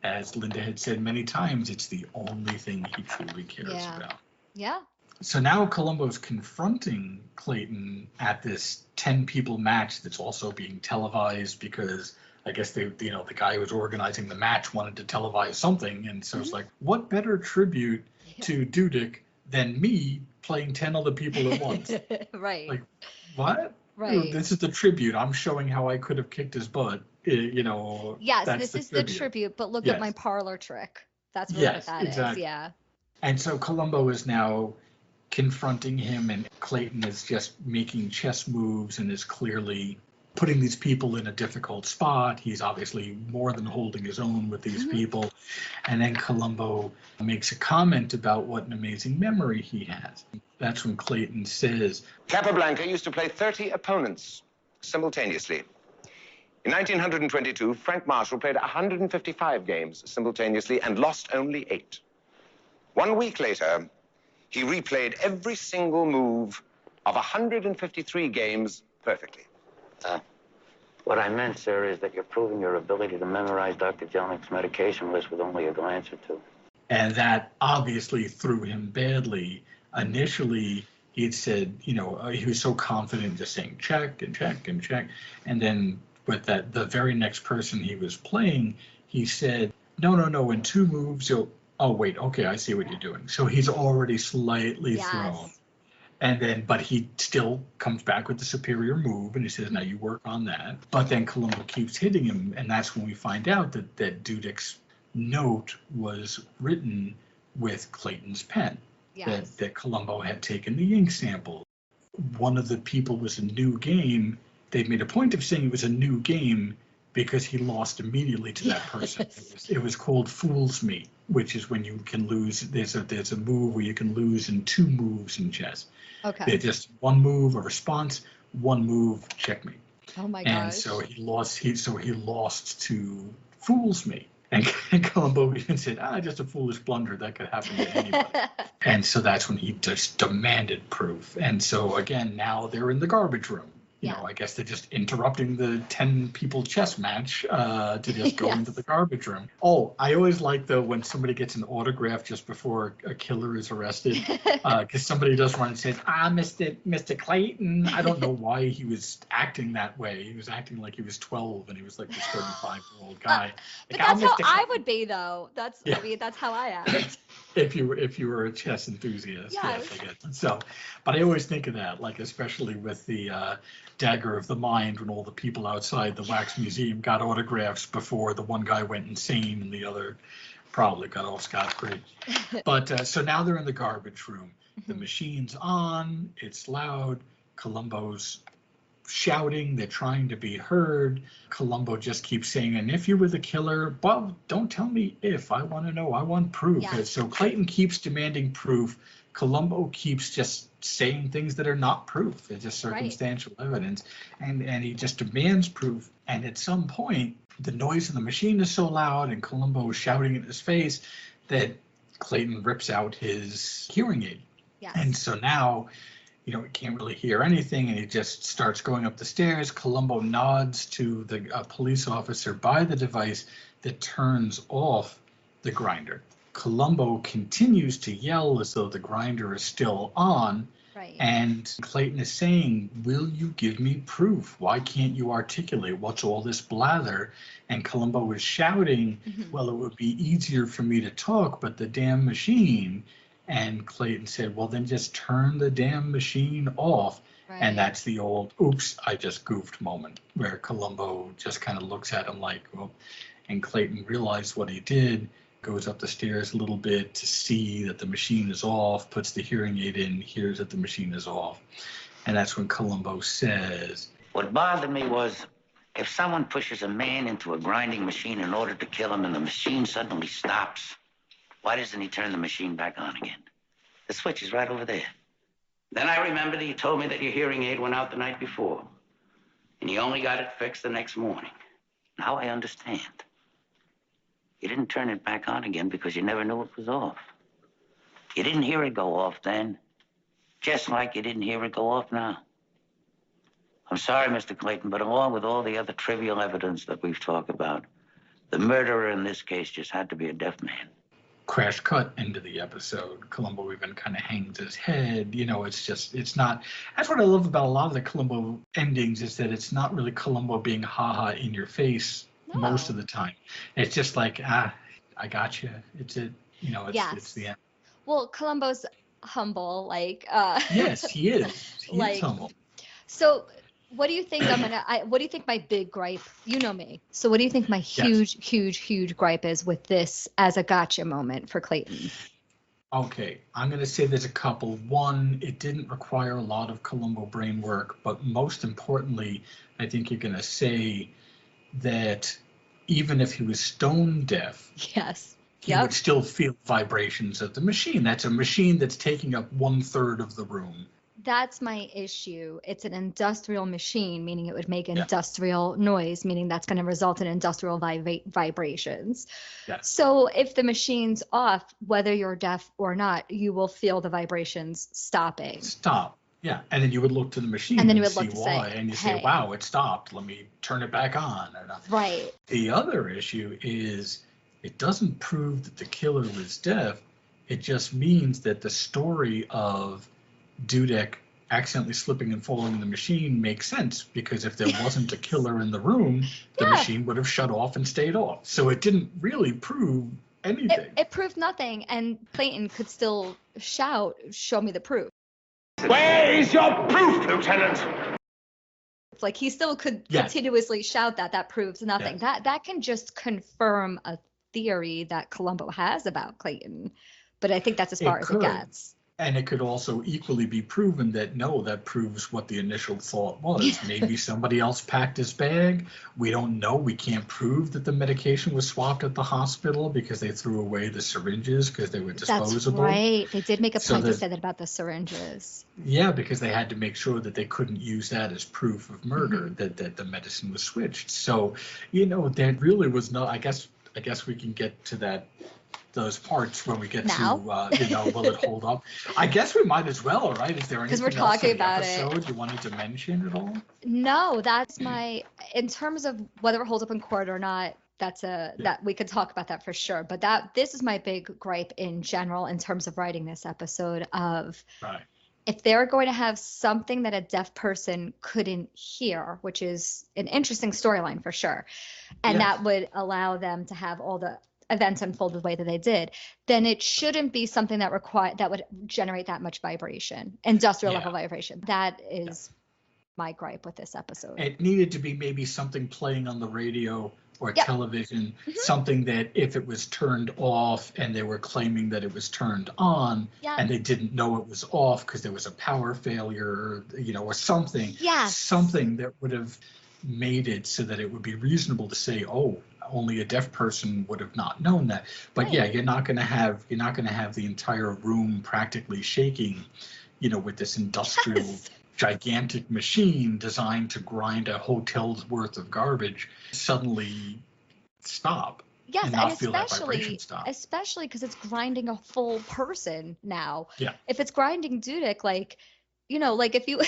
as Linda had said many times, it's the only thing he truly cares about. So now Columbo's confronting Clayton at this 10-people match that's also being televised, because I guess the guy who was organizing the match wanted to televise something, and so it's like, what better tribute to Dudek than me playing 10 other people at once? Like, what? This is the tribute. I'm showing how I could have kicked his butt. You know. Yes, this is the tribute, but look at my parlor trick. That's really what that is. Yeah. And so Columbo is now confronting him, and Clayton is just making chess moves and is clearly putting these people in a difficult spot. He's obviously more than holding his own with these people. And then Columbo makes a comment about what an amazing memory he has. That's when Clayton says, Capablanca used to play 30 opponents simultaneously. In 1922, Frank Marshall played 155 games simultaneously and lost only 8. 1 week later, he replayed every single move of 153 games perfectly. What I meant, sir, is that you're proving your ability to memorize Dr. Jellick's medication list with only a glance or two. And that obviously threw him badly. Initially, he'd said, he was so confident just saying check and check and check. And then with that, the very next person he was playing, he said, no, in 2 moves, oh, wait, okay, I see what you're doing. So he's already slightly thrown. And then, but he still comes back with the superior move, and he says, now you work on that. But then Columbo keeps hitting him, and that's when we find out that Dudek's note was written with Clayton's pen, that Columbo had taken the ink sample. One of the people was a new game. They made a point of saying it was a new game because he lost immediately to that person. It was called Fool's Me, which is when you can lose. There's a move where you can lose in 2 moves in chess. Okay. They're just 1 move, a response, 1 move, checkmate. Oh my gosh. And so he lost to Fool's Me. And Columbo even said, just a foolish blunder that could happen to anybody. And so that's when he just demanded proof. And so again, now they're in the garbage room. I guess they're just interrupting the 10-people chess match to just go into the garbage room. Oh, I always like, though, when somebody gets an autograph just before a killer is arrested, because somebody does run and says, Mr. Clayton. I don't know why he was acting that way. He was acting like he was 12 and he was like this 35-year-old guy. But that's how I would be, though. That's how I act. If you were a chess enthusiast, yes, I get it. So, but I always think of that, like especially with the Dagger of the Mind, when all the people outside the wax museum got autographs before the one guy went insane and the other probably got off scot-free. But so now they're in the garbage room. The machine's on. It's loud. Columbo's shouting. They're trying to be heard. Columbo just keeps saying, and if you were the killer, well, don't tell me if. I want to know. I want proof. Yeah. So Clayton keeps demanding proof. Columbo keeps just saying things that are not proof. They're just circumstantial evidence. And he just demands proof. And at some point, the noise in the machine is so loud and Columbo is shouting in his face that Clayton rips out his hearing aid. Yes. And so now, he can't really hear anything, and he just starts going up the stairs. Columbo nods to the police officer by the device that turns off the grinder. Columbo continues to yell as though the grinder is still on. Right. And Clayton is saying, will you give me proof? Why can't you articulate? What's all this blather? And Columbo is shouting, well, it would be easier for me to talk, but the damn machine. And Clayton said, well, then just turn the damn machine off. Right. And that's the old, oops, I just goofed moment, where Columbo just kind of looks at him like, well, and Clayton realized what he did, goes up the stairs a little bit to see that the machine is off, puts the hearing aid in, hears that the machine is off. And that's when Columbo says, what bothered me was if someone pushes a man into a grinding machine in order to kill him and the machine suddenly stops, why doesn't he turn the machine back on again? The switch is right over there. Then I remembered that you told me that your hearing aid went out the night before, and you only got it fixed the next morning. Now I understand. You didn't turn it back on again because you never knew it was off. You didn't hear it go off then, just like you didn't hear it go off now. I'm sorry, Mr. Clayton, but along with all the other trivial evidence that we've talked about, the murderer in this case just had to be a deaf man. Crash cut into the episode. Columbo even kind of hangs his head. It's not. That's what I love about a lot of the Columbo endings, is that it's not really Columbo being haha in your face most of the time. It's just like, I got you. It's the end. Well, Columbo's humble, yes, he is. He is humble. So what do you think what do you think my big gripe, you know me, so what do you think my huge gripe is with this as a gotcha moment for Clayton? Okay, I'm going to say there's a couple. One, it didn't require a lot of Columbo brain work, but most importantly, I think you're going to say that even if he was stone deaf, yes, he would still feel vibrations of the machine. That's a machine that's taking up 1/3 of the room. That's my issue. It's an industrial machine, meaning it would make industrial noise, meaning that's going to result in industrial vibrations. Yes. So if the machine's off, whether you're deaf or not, you will feel the vibrations stopping. Stop. Yeah. And then you would look to the machine and then you would see look to why. Say, and you say, wow, it stopped. Let me turn it back on. Right. The other issue is it doesn't prove that the killer was deaf. It just means that the story of Dudek accidentally slipping and falling in the machine makes sense, because if there wasn't a killer in the room, the machine would have shut off and stayed off. So it didn't really prove anything. It proved nothing, and Clayton could still shout, show me the proof. Where is your proof, Lieutenant? It's like he still could continuously shout that proves nothing. Yes. That can just confirm a theory that Columbo has about Clayton. But I think that's as far as it gets. And it could also equally be proven that, no, that proves what the initial thought was. Maybe somebody else packed his bag. We don't know. We can't prove that the medication was swapped at the hospital because they threw away the syringes because they were disposable. That's right. They did make a point to say that about the syringes. Yeah, because they had to make sure that they couldn't use that as proof of murder, that the medicine was switched. So, there really was no, I guess we can get to those parts when we get now? to, will it hold up? I guess we might as well, right? Is there anything because we're talking else in the about episode you wanted to mention at all? No, that's in terms of whether it holds up in court or not, that we could talk about that for sure. But this is my big gripe in general in terms of writing this episode of if they're going to have something that a deaf person couldn't hear, which is an interesting storyline for sure, and that would allow them to have all the events unfold the way that they did, then it shouldn't be something that would generate that much vibration, industrial level vibration. That is my gripe with this episode. It needed to be maybe something playing on the radio or television, something that if it was turned off and they were claiming that it was turned on and they didn't know it was off because there was a power failure, or something, something that would have made it so that it would be reasonable to say, oh, only a deaf person would have not known that. But you're not going to have the entire room practically shaking, with this industrial gigantic machine designed to grind a hotel's worth of garbage suddenly stop. Yes, and and not feel that vibration stop. especially because it's grinding a full person now. Yeah. If it's grinding Dudek, like, like if you,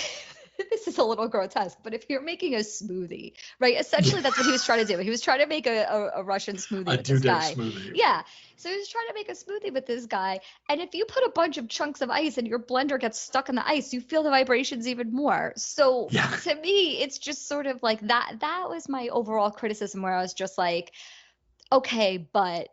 this is a little grotesque, but if you're making a smoothie, right? Essentially, that's what he was trying to do. He was trying to make a Russian smoothie A with this Dudek guy. smoothie. Yeah. So he was trying to make a smoothie with this guy. And if you put a bunch of chunks of ice and your blender gets stuck in the ice, you feel the vibrations even more. So Yeah. to me, it's just sort of like that. That was my overall criticism, where I was just like, okay, but,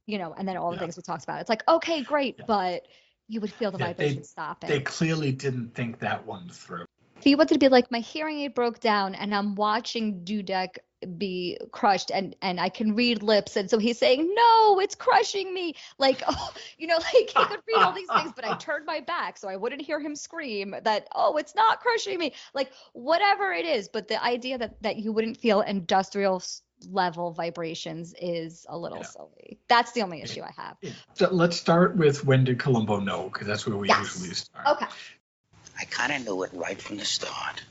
and then all the things we talked about. It's like, okay, great, but you would feel the vibration stopping. They clearly didn't think that one through. If you wanted to be like, my hearing aid broke down and I'm watching Dudek be crushed and I can read lips. And so he's saying, no, it's crushing me. Like, like he could read all these things, but I turned my back so I wouldn't hear him scream that, oh, it's not crushing me. Like, whatever it is. But the idea that you wouldn't feel industrial level vibrations is a little silly. That's the only issue I have. Yeah. So let's start with, when did Columbo know? Because that's where we usually start. Okay. I kind of knew it right from the start.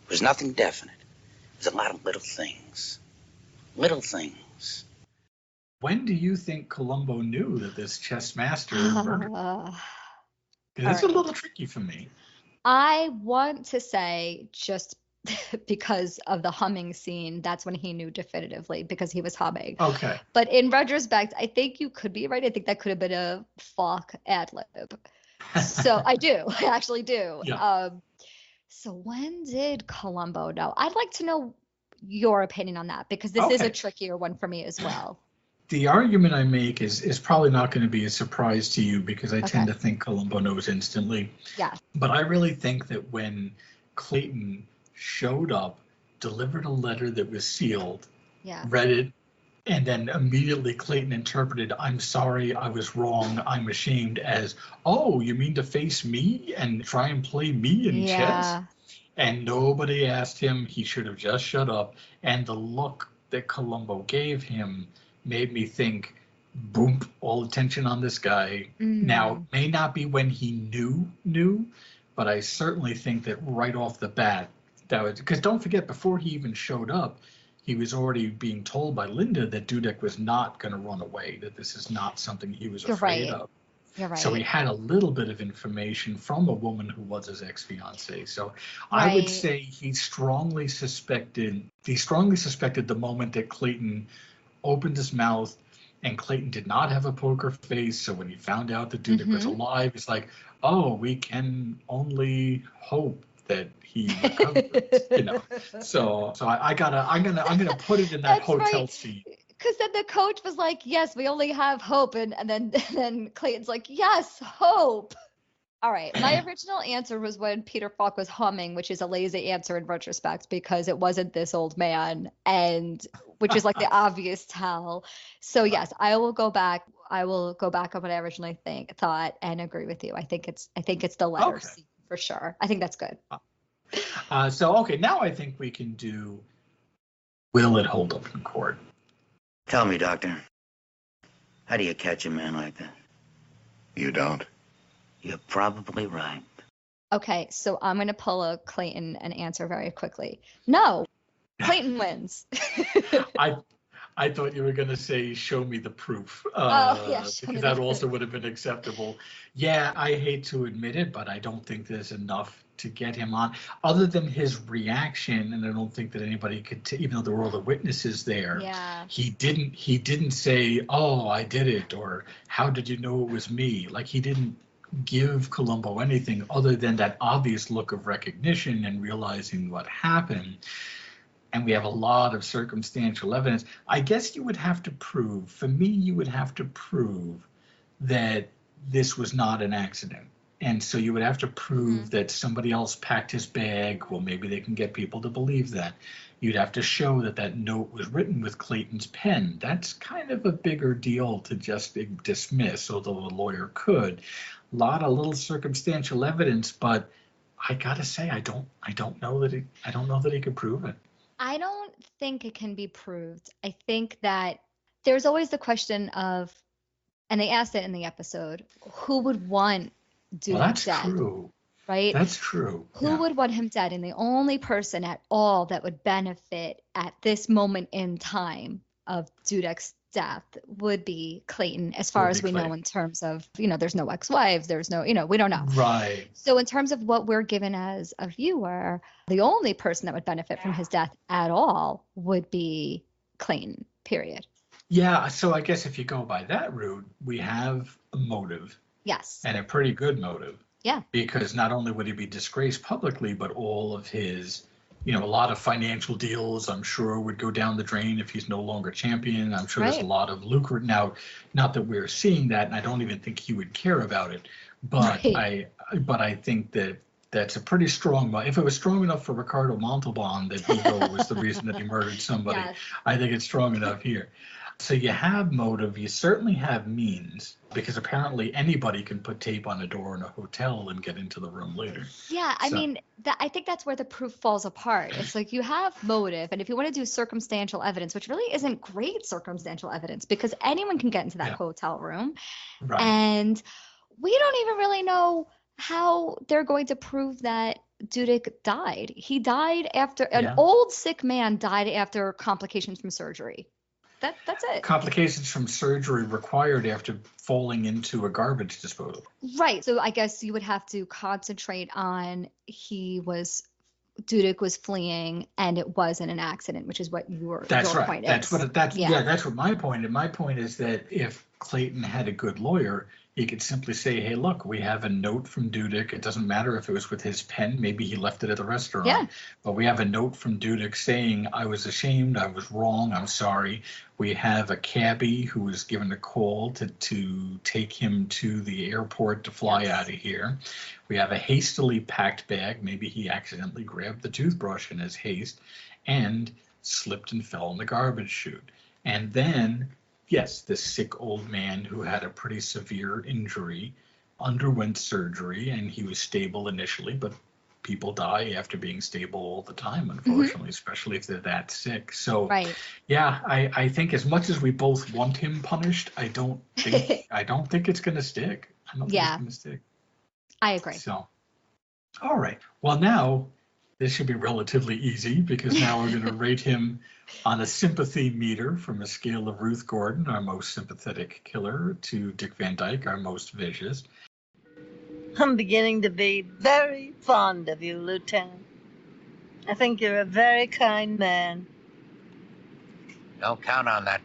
It was nothing definite. It was a lot of little things. Little things. When do you think Columbo knew that this chess master murdered? It's a little tricky for me. I want to say just because of the humming scene, that's when he knew definitively, because he was humming. Okay. But in retrospect, I think you could be right. I think that could have been a Falk ad lib. So I actually do. Yeah. So when did Columbo know? I'd like to know your opinion on that, because this is a trickier one for me as well. The argument I make is probably not going to be a surprise to you, because I tend to think Columbo knows instantly. Yeah. But I really think that when Clayton showed up, delivered a letter that was sealed, read it, and then immediately Clayton interpreted, I'm sorry, I was wrong, I'm ashamed, as, oh, you mean to face me and try and play me in chess? And nobody asked him. He should have just shut up. And the look that Columbo gave him made me think, boom, all attention on this guy. Now, may not be when he knew, but I certainly think that right off the bat, that was, because don't forget, before he even showed up, he was already being told by Linda that Dudek was not going to run away, that this is not something he was afraid of. You're right. So he had a little bit of information from a woman who was his ex-fiancée. So I would say he strongly suspected the moment that Clayton opened his mouth, and Clayton did not have a poker face. So when he found out that Dudek was alive, it's like, oh, we can only hope that he recovers, So I'm gonna put it in that hotel scene. Because then the coach was like, yes, we only have hope. And then Clayton's like, yes, hope. All right. My original answer was when Peter Falk was humming, which is a lazy answer in retrospect, because it wasn't this old man, and which is like the obvious tell. So yes, I will go back on what I originally thought and agree with you. I think it's the letter C for sure. I think that's good. Now I think we can do, will it hold up in court? Tell me, Doctor, how do you catch a man like that? You don't? You're probably right. Okay, so I'm going to pull a Clayton and answer very quickly. No, Clayton wins. I thought you were going to say, show me the proof. Because that also would have been acceptable. Yeah, I hate to admit it, but I don't think there's enough to get him on, other than his reaction. And I don't think that anybody could, even though there were all the witnesses there, he didn't say, oh, I did it, or how did you know it was me? Like, he didn't give Columbo anything other than that obvious look of recognition and realizing what happened. And we have a lot of circumstantial evidence. I guess you would have to prove, for me, that this was not an accident. And so you would have to prove that somebody else packed his bag. Well, maybe they can get people to believe that. You'd have to show that that note was written with Clayton's pen. That's kind of a bigger deal to just dismiss, although a lawyer could. A lot of little circumstantial evidence, but I gotta say, I don't know that he could prove it. I don't think it can be proved. I think that there's always the question of, and they asked it in the episode, who would want Dudek dead? True. Right? That's true. Who would want him dead? And the only person at all that would benefit at this moment in time of Dudek's death would be Clayton, as far as we know, in terms of, there's no ex-wives, there's no, we don't know. Right. So in terms of what we're given as a viewer, the only person that would benefit from his death at all would be Clayton, period. Yeah. So I guess if you go by that route, we have a motive. Yes. And a pretty good motive. Yeah. Because not only would he be disgraced publicly, but all of his, a lot of financial deals, I'm sure, would go down the drain if he's no longer champion. I'm sure there's a lot of lucre. Now, not that we're seeing that, and I don't even think he would care about it. But I think that's a pretty strong. If it was strong enough for Ricardo Montalban that ego was the reason that he murdered somebody, I think it's strong enough here. So you have motive, you certainly have means, because apparently anybody can put tape on a door in a hotel and get into the room later. Yeah, I mean, I think that's where the proof falls apart. It's like you have motive, and if you want to do circumstantial evidence, which really isn't great circumstantial evidence, because anyone can get into that hotel room, and we don't even really know how they're going to prove that Dudek died. He died after, an old sick man died after complications from surgery. That's it. Complications from surgery required after falling into a garbage disposal. Right. So I guess you would have to concentrate on Dudek was fleeing and it wasn't an accident, which is what your point is. That's what my point is. And my point is that if Clayton had a good lawyer, he could simply say, hey, look, we have a note from Dudek. It doesn't matter if it was with his pen. Maybe he left it at the restaurant. Yeah. But we have a note from Dudek saying, I was ashamed. I was wrong. I'm sorry. We have a cabbie who was given a call to take him to the airport to fly out of here. We have a hastily packed bag. Maybe he accidentally grabbed the toothbrush in his haste and slipped and fell in the garbage chute. And then, yes, this sick old man who had a pretty severe injury underwent surgery, and he was stable initially, but people die after being stable all the time, unfortunately, especially if they're that sick. So, I think as much as we both want him punished, I don't think it's going to stick. I don't think it's going to stick. I agree. So, all right. Well, now this should be relatively easy, because now we're going to rate him on a sympathy meter from a scale of Ruth Gordon, our most sympathetic killer, to Dick Van Dyke, our most vicious. I'm beginning to be very fond of you, Lieutenant. I think you're a very kind man. Don't count on that.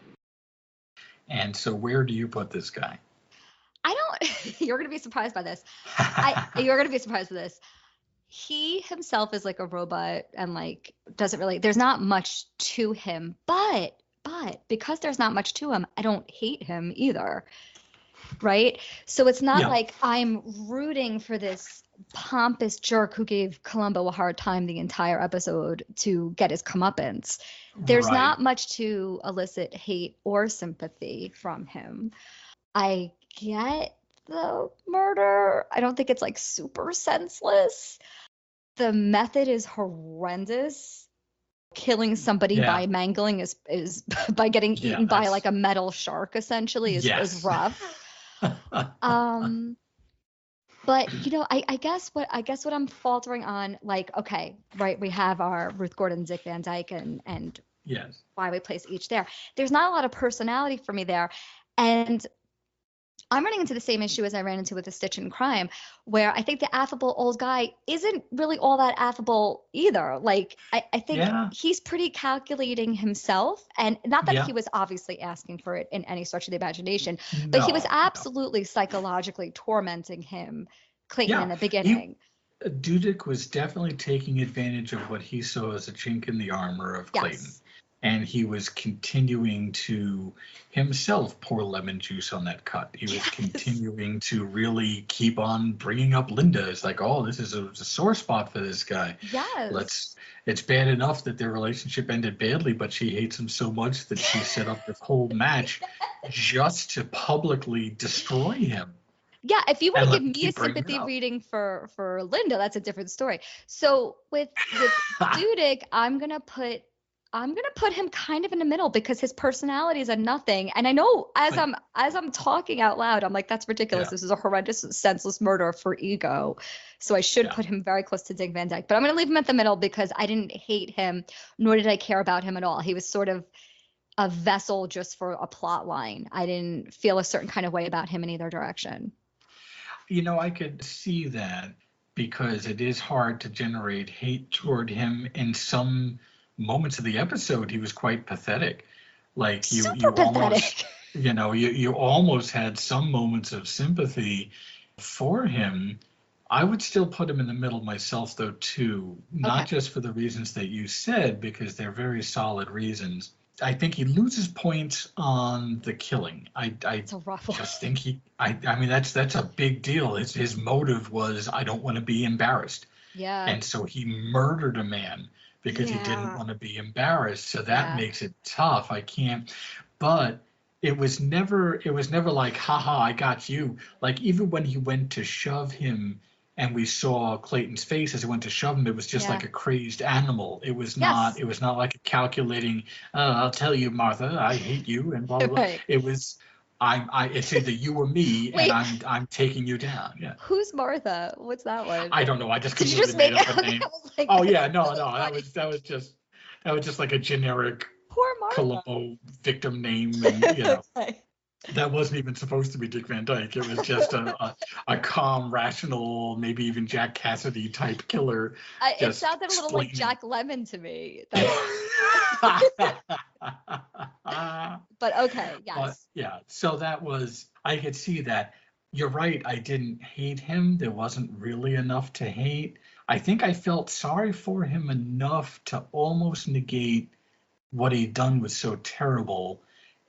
And so where do you put this guy? You're going to be surprised by this. You're going to be surprised by this. He himself is like a robot and like doesn't really, there's not much to him, but because there's not much to him, I don't hate him either. Right? So it's not like I'm rooting for this pompous jerk who gave Columbo a hard time the entire episode to get his comeuppance. There's not much to elicit hate or sympathy from him. I get the murder. I don't think it's like super senseless. The method is horrendous. Killing somebody by mangling is by getting eaten by like a metal shark essentially is rough. But I guess what I'm faltering on, like, okay, right, we have our Ruth Gordon, Dick Van Dyke, and why we place each there. There's not a lot of personality for me there, and I'm running into the same issue as I ran into with the Stitch in Crime, where I think the affable old guy isn't really all that affable either. Like, I think he's pretty calculating himself, and not that he was obviously asking for it in any stretch of the imagination, but he was absolutely psychologically tormenting Clayton in the beginning. Dudek was definitely taking advantage of what he saw as a chink in the armor of Clayton. And he was continuing to himself pour lemon juice on that cut. He was continuing to really keep on bringing up Linda. It's like, oh, this is a sore spot for this guy. Yes. It's bad enough that their relationship ended badly, but she hates him so much that she set up this whole match just to publicly destroy him. Yeah, if you want to give me a sympathy reading for Linda, that's a different story. So with Dudek, I'm gonna put him kind of in the middle because his personality is a nothing. And I know as I'm talking out loud, I'm like, that's ridiculous. This is a horrendous, senseless murder for ego. So I should put him very close to Dick Van Dyke. But I'm going to leave him at the middle because I didn't hate him, nor did I care about him at all. He was sort of, a vessel just for a plot line. I didn't feel a certain kind of way about him in either direction. You know, I could see that because it is hard to generate hate toward him. In some moments of the episode, he was quite pathetic. Like you Super pathetic. almost, you almost had some moments of sympathy for him. I would still put him in the middle myself, though, too, not just for the reasons that you said, because they're very solid reasons. I think he loses points on the killing. It's a rough one. Just think I mean, that's a big deal. His motive was, I don't want to be embarrassed. Yeah. And so he murdered a man because he didn't want to be embarrassed. So that makes it tough. I can't, but it was never like, haha, I got you. Like, even when he went to shove him and we saw Clayton's face as he went to shove him, it was just like a crazed animal. It was not like a calculating, I'll tell you, Martha, I hate you, and blah, blah, blah. Right. It was, it's either you or me, and I'm taking you down. Yeah. Who's Martha? What's that one? I don't know. I just completely made up a name. Like, oh yeah, no, that was just like a generic Columbo victim name, and that wasn't even supposed to be Dick Van Dyke. It was just a calm, rational, maybe even Jack Cassidy type killer. It sounded a little like Jack Lemmon to me. But okay, yes. So that was, I could see that. You're right, I didn't hate him. There wasn't really enough to hate. I think I felt sorry for him enough to almost negate what he'd done was so terrible.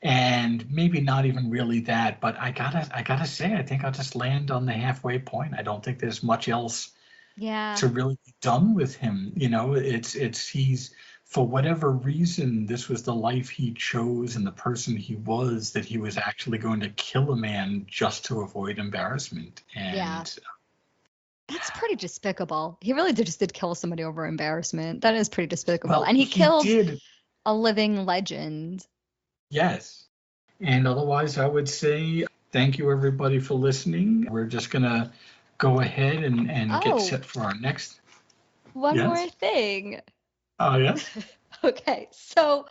And maybe not even really that, but I gotta say, I think I'll just land on the halfway point. I don't think there's much else to really be done with him. He's, for whatever reason, this was the life he chose and the person he was, that he was actually going to kill a man just to avoid embarrassment. And that's pretty despicable. He really did kill somebody over embarrassment. That is pretty despicable. And he killed a living legend. Yes. And otherwise, I would say thank you, everybody, for listening. We're just going to go ahead and get set for our next. One more thing. Oh, yeah? Okay. So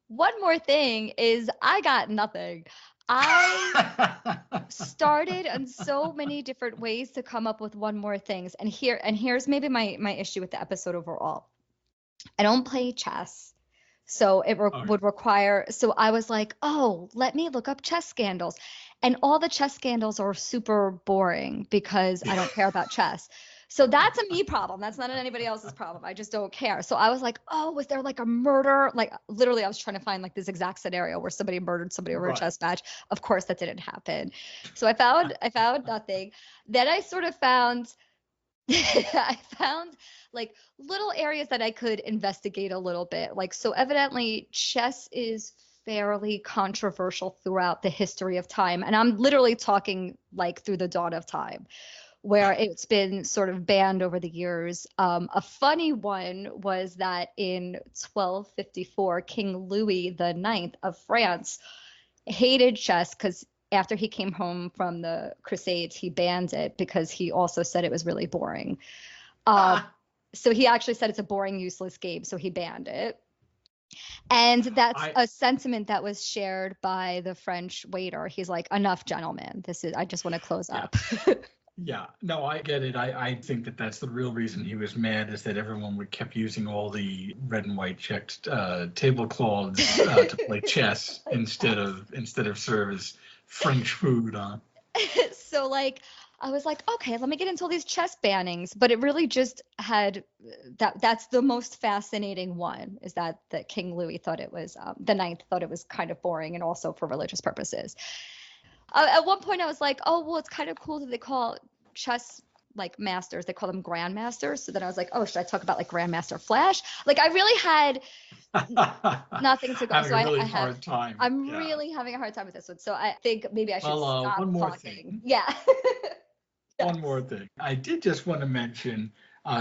one more thing is I got nothing. I started in so many different ways to come up with one more things. And here's maybe my issue with the episode overall. I don't play chess. So it would require, so I was like, let me look up chess scandals. And all the chess scandals are super boring because I don't care about chess. So that's a me problem. That's not anybody else's problem. I just don't care. So I was like, was there like a murder? Like literally I was trying to find like this exact scenario where somebody murdered somebody over a chess match. Of course that didn't happen. So I found nothing. Then I sort of found like little areas that I could investigate a little bit. Like, so evidently chess is fairly controversial throughout the history of time. And I'm literally talking like through the dawn of time, where it's been sort of banned over the years. A funny one was that in 1254, King Louis IX of France hated chess because after he came home from the Crusades, he banned it because he also said it was really boring. So he actually said it's a boring, useless game, so he banned it. And that's a sentiment that was shared by the French waiter. He's like, enough, gentlemen. I just want to close up. Yeah, no, I get it. I think that's the real reason he was mad, is that everyone kept using all the red and white checked tablecloths to play chess instead of serve as French food. So like, I was like, okay, let me get into all these chess bannings, but it really just had that's the most fascinating one, is that King Louis thought it was, the ninth thought it was kind of boring and also for religious purposes. At one point I was like, well, it's kind of cool that they call chess like masters, they call them grandmasters. So then I was like, should I talk about like Grandmaster Flash? Like I really had nothing to go. So really I'm really having a hard time with this one. So I think maybe I should stop one more talking. Thing. Yeah. One more thing. I did just want to mention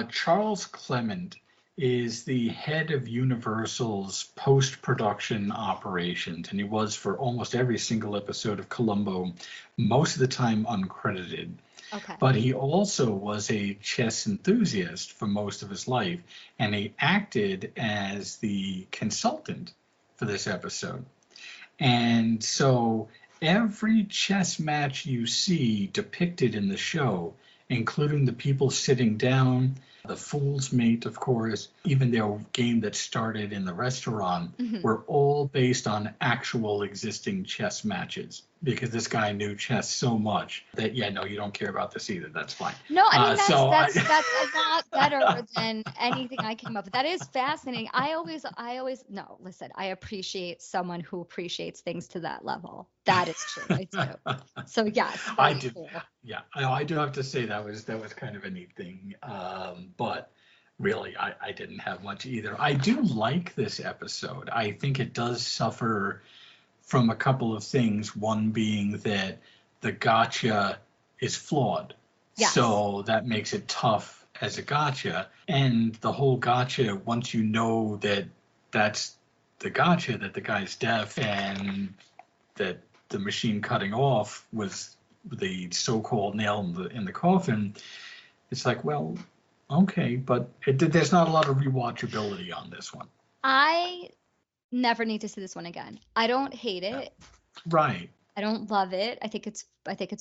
Charles Clement is the head of Universal's post-production operations, and he was for almost every single episode of Columbo, most of the time uncredited. Okay. But he also was a chess enthusiast for most of his life, and he acted as the consultant for this episode. And so every chess match you see depicted in the show, including the people sitting down, the fool's mate, of course, even their game that started in the restaurant, were all based on actual existing chess matches. Because this guy knew chess so much that, yeah, no, you don't care about this either. That's fine. No, I mean, that's a lot better than anything I came up with. That is fascinating. I always, no, listen, I appreciate someone who appreciates things to that level. That is true. I do. So yes, I do. Cool. Yeah, I do have to say that was kind of a neat thing. But really, I didn't have much either. I do like this episode. I think it does suffer from a couple of things, one being that the gotcha is flawed. Yes. So that makes it tough as a gotcha. And the whole gotcha, once you know that that's the gotcha, that the guy's deaf and that the machine cutting off was the so-called nail in the coffin, it's like, well, okay, but there's not a lot of rewatchability on this one. I never need to see this one again. I don't hate it. Right. I don't love it. I think it's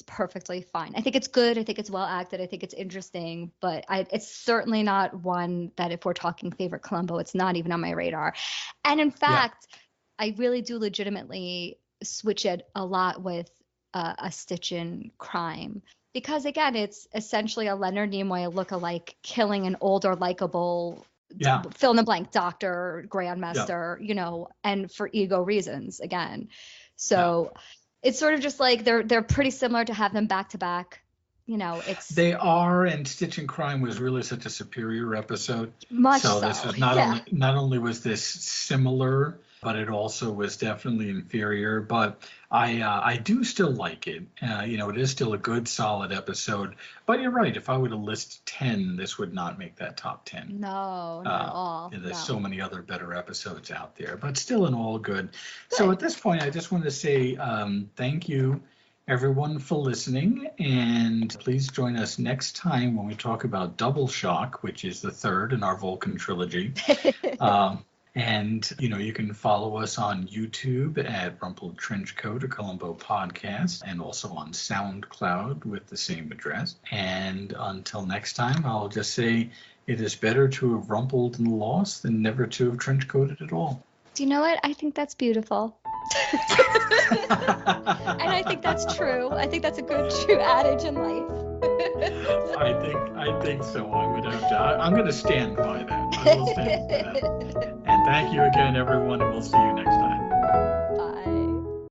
perfectly fine. I think it's good. I think it's well acted. I think it's interesting, but it's certainly not one that, if we're talking favorite Columbo, it's not even on my radar. And in fact, I really do legitimately switch it a lot with a Stitch in Crime, because again, it's essentially a Leonard Nimoy lookalike killing an older likable fill in the blank doctor, grandmaster, and for ego reasons again. So it's sort of just like they're pretty similar to have them back to back. They are, and Stitch in Crime was really such a superior episode. Much so. This was not only was this similar, but it also was definitely inferior. But I do still like it. It is still a good, solid episode. But you're right. If I were to list 10, this would not make that top 10. No, not at all. There's so many other better episodes out there, but still in all good. So at this point, I just want to say thank you, everyone, for listening. And please join us next time when we talk about Double Shock, which is the third in our Vulcan trilogy. And, you can follow us on YouTube at Rumpled Trenchcoat, a Columbo podcast, and also on SoundCloud with the same address. And until next time, I'll just say it is better to have rumpled and lost than never to have trenchcoated at all. Do you know what? I think that's beautiful. And I think that's true. I think that's a good true adage in life. I think so. I'm going to stand by that. I will stand by that. And thank you again, everyone, and we'll see you next time.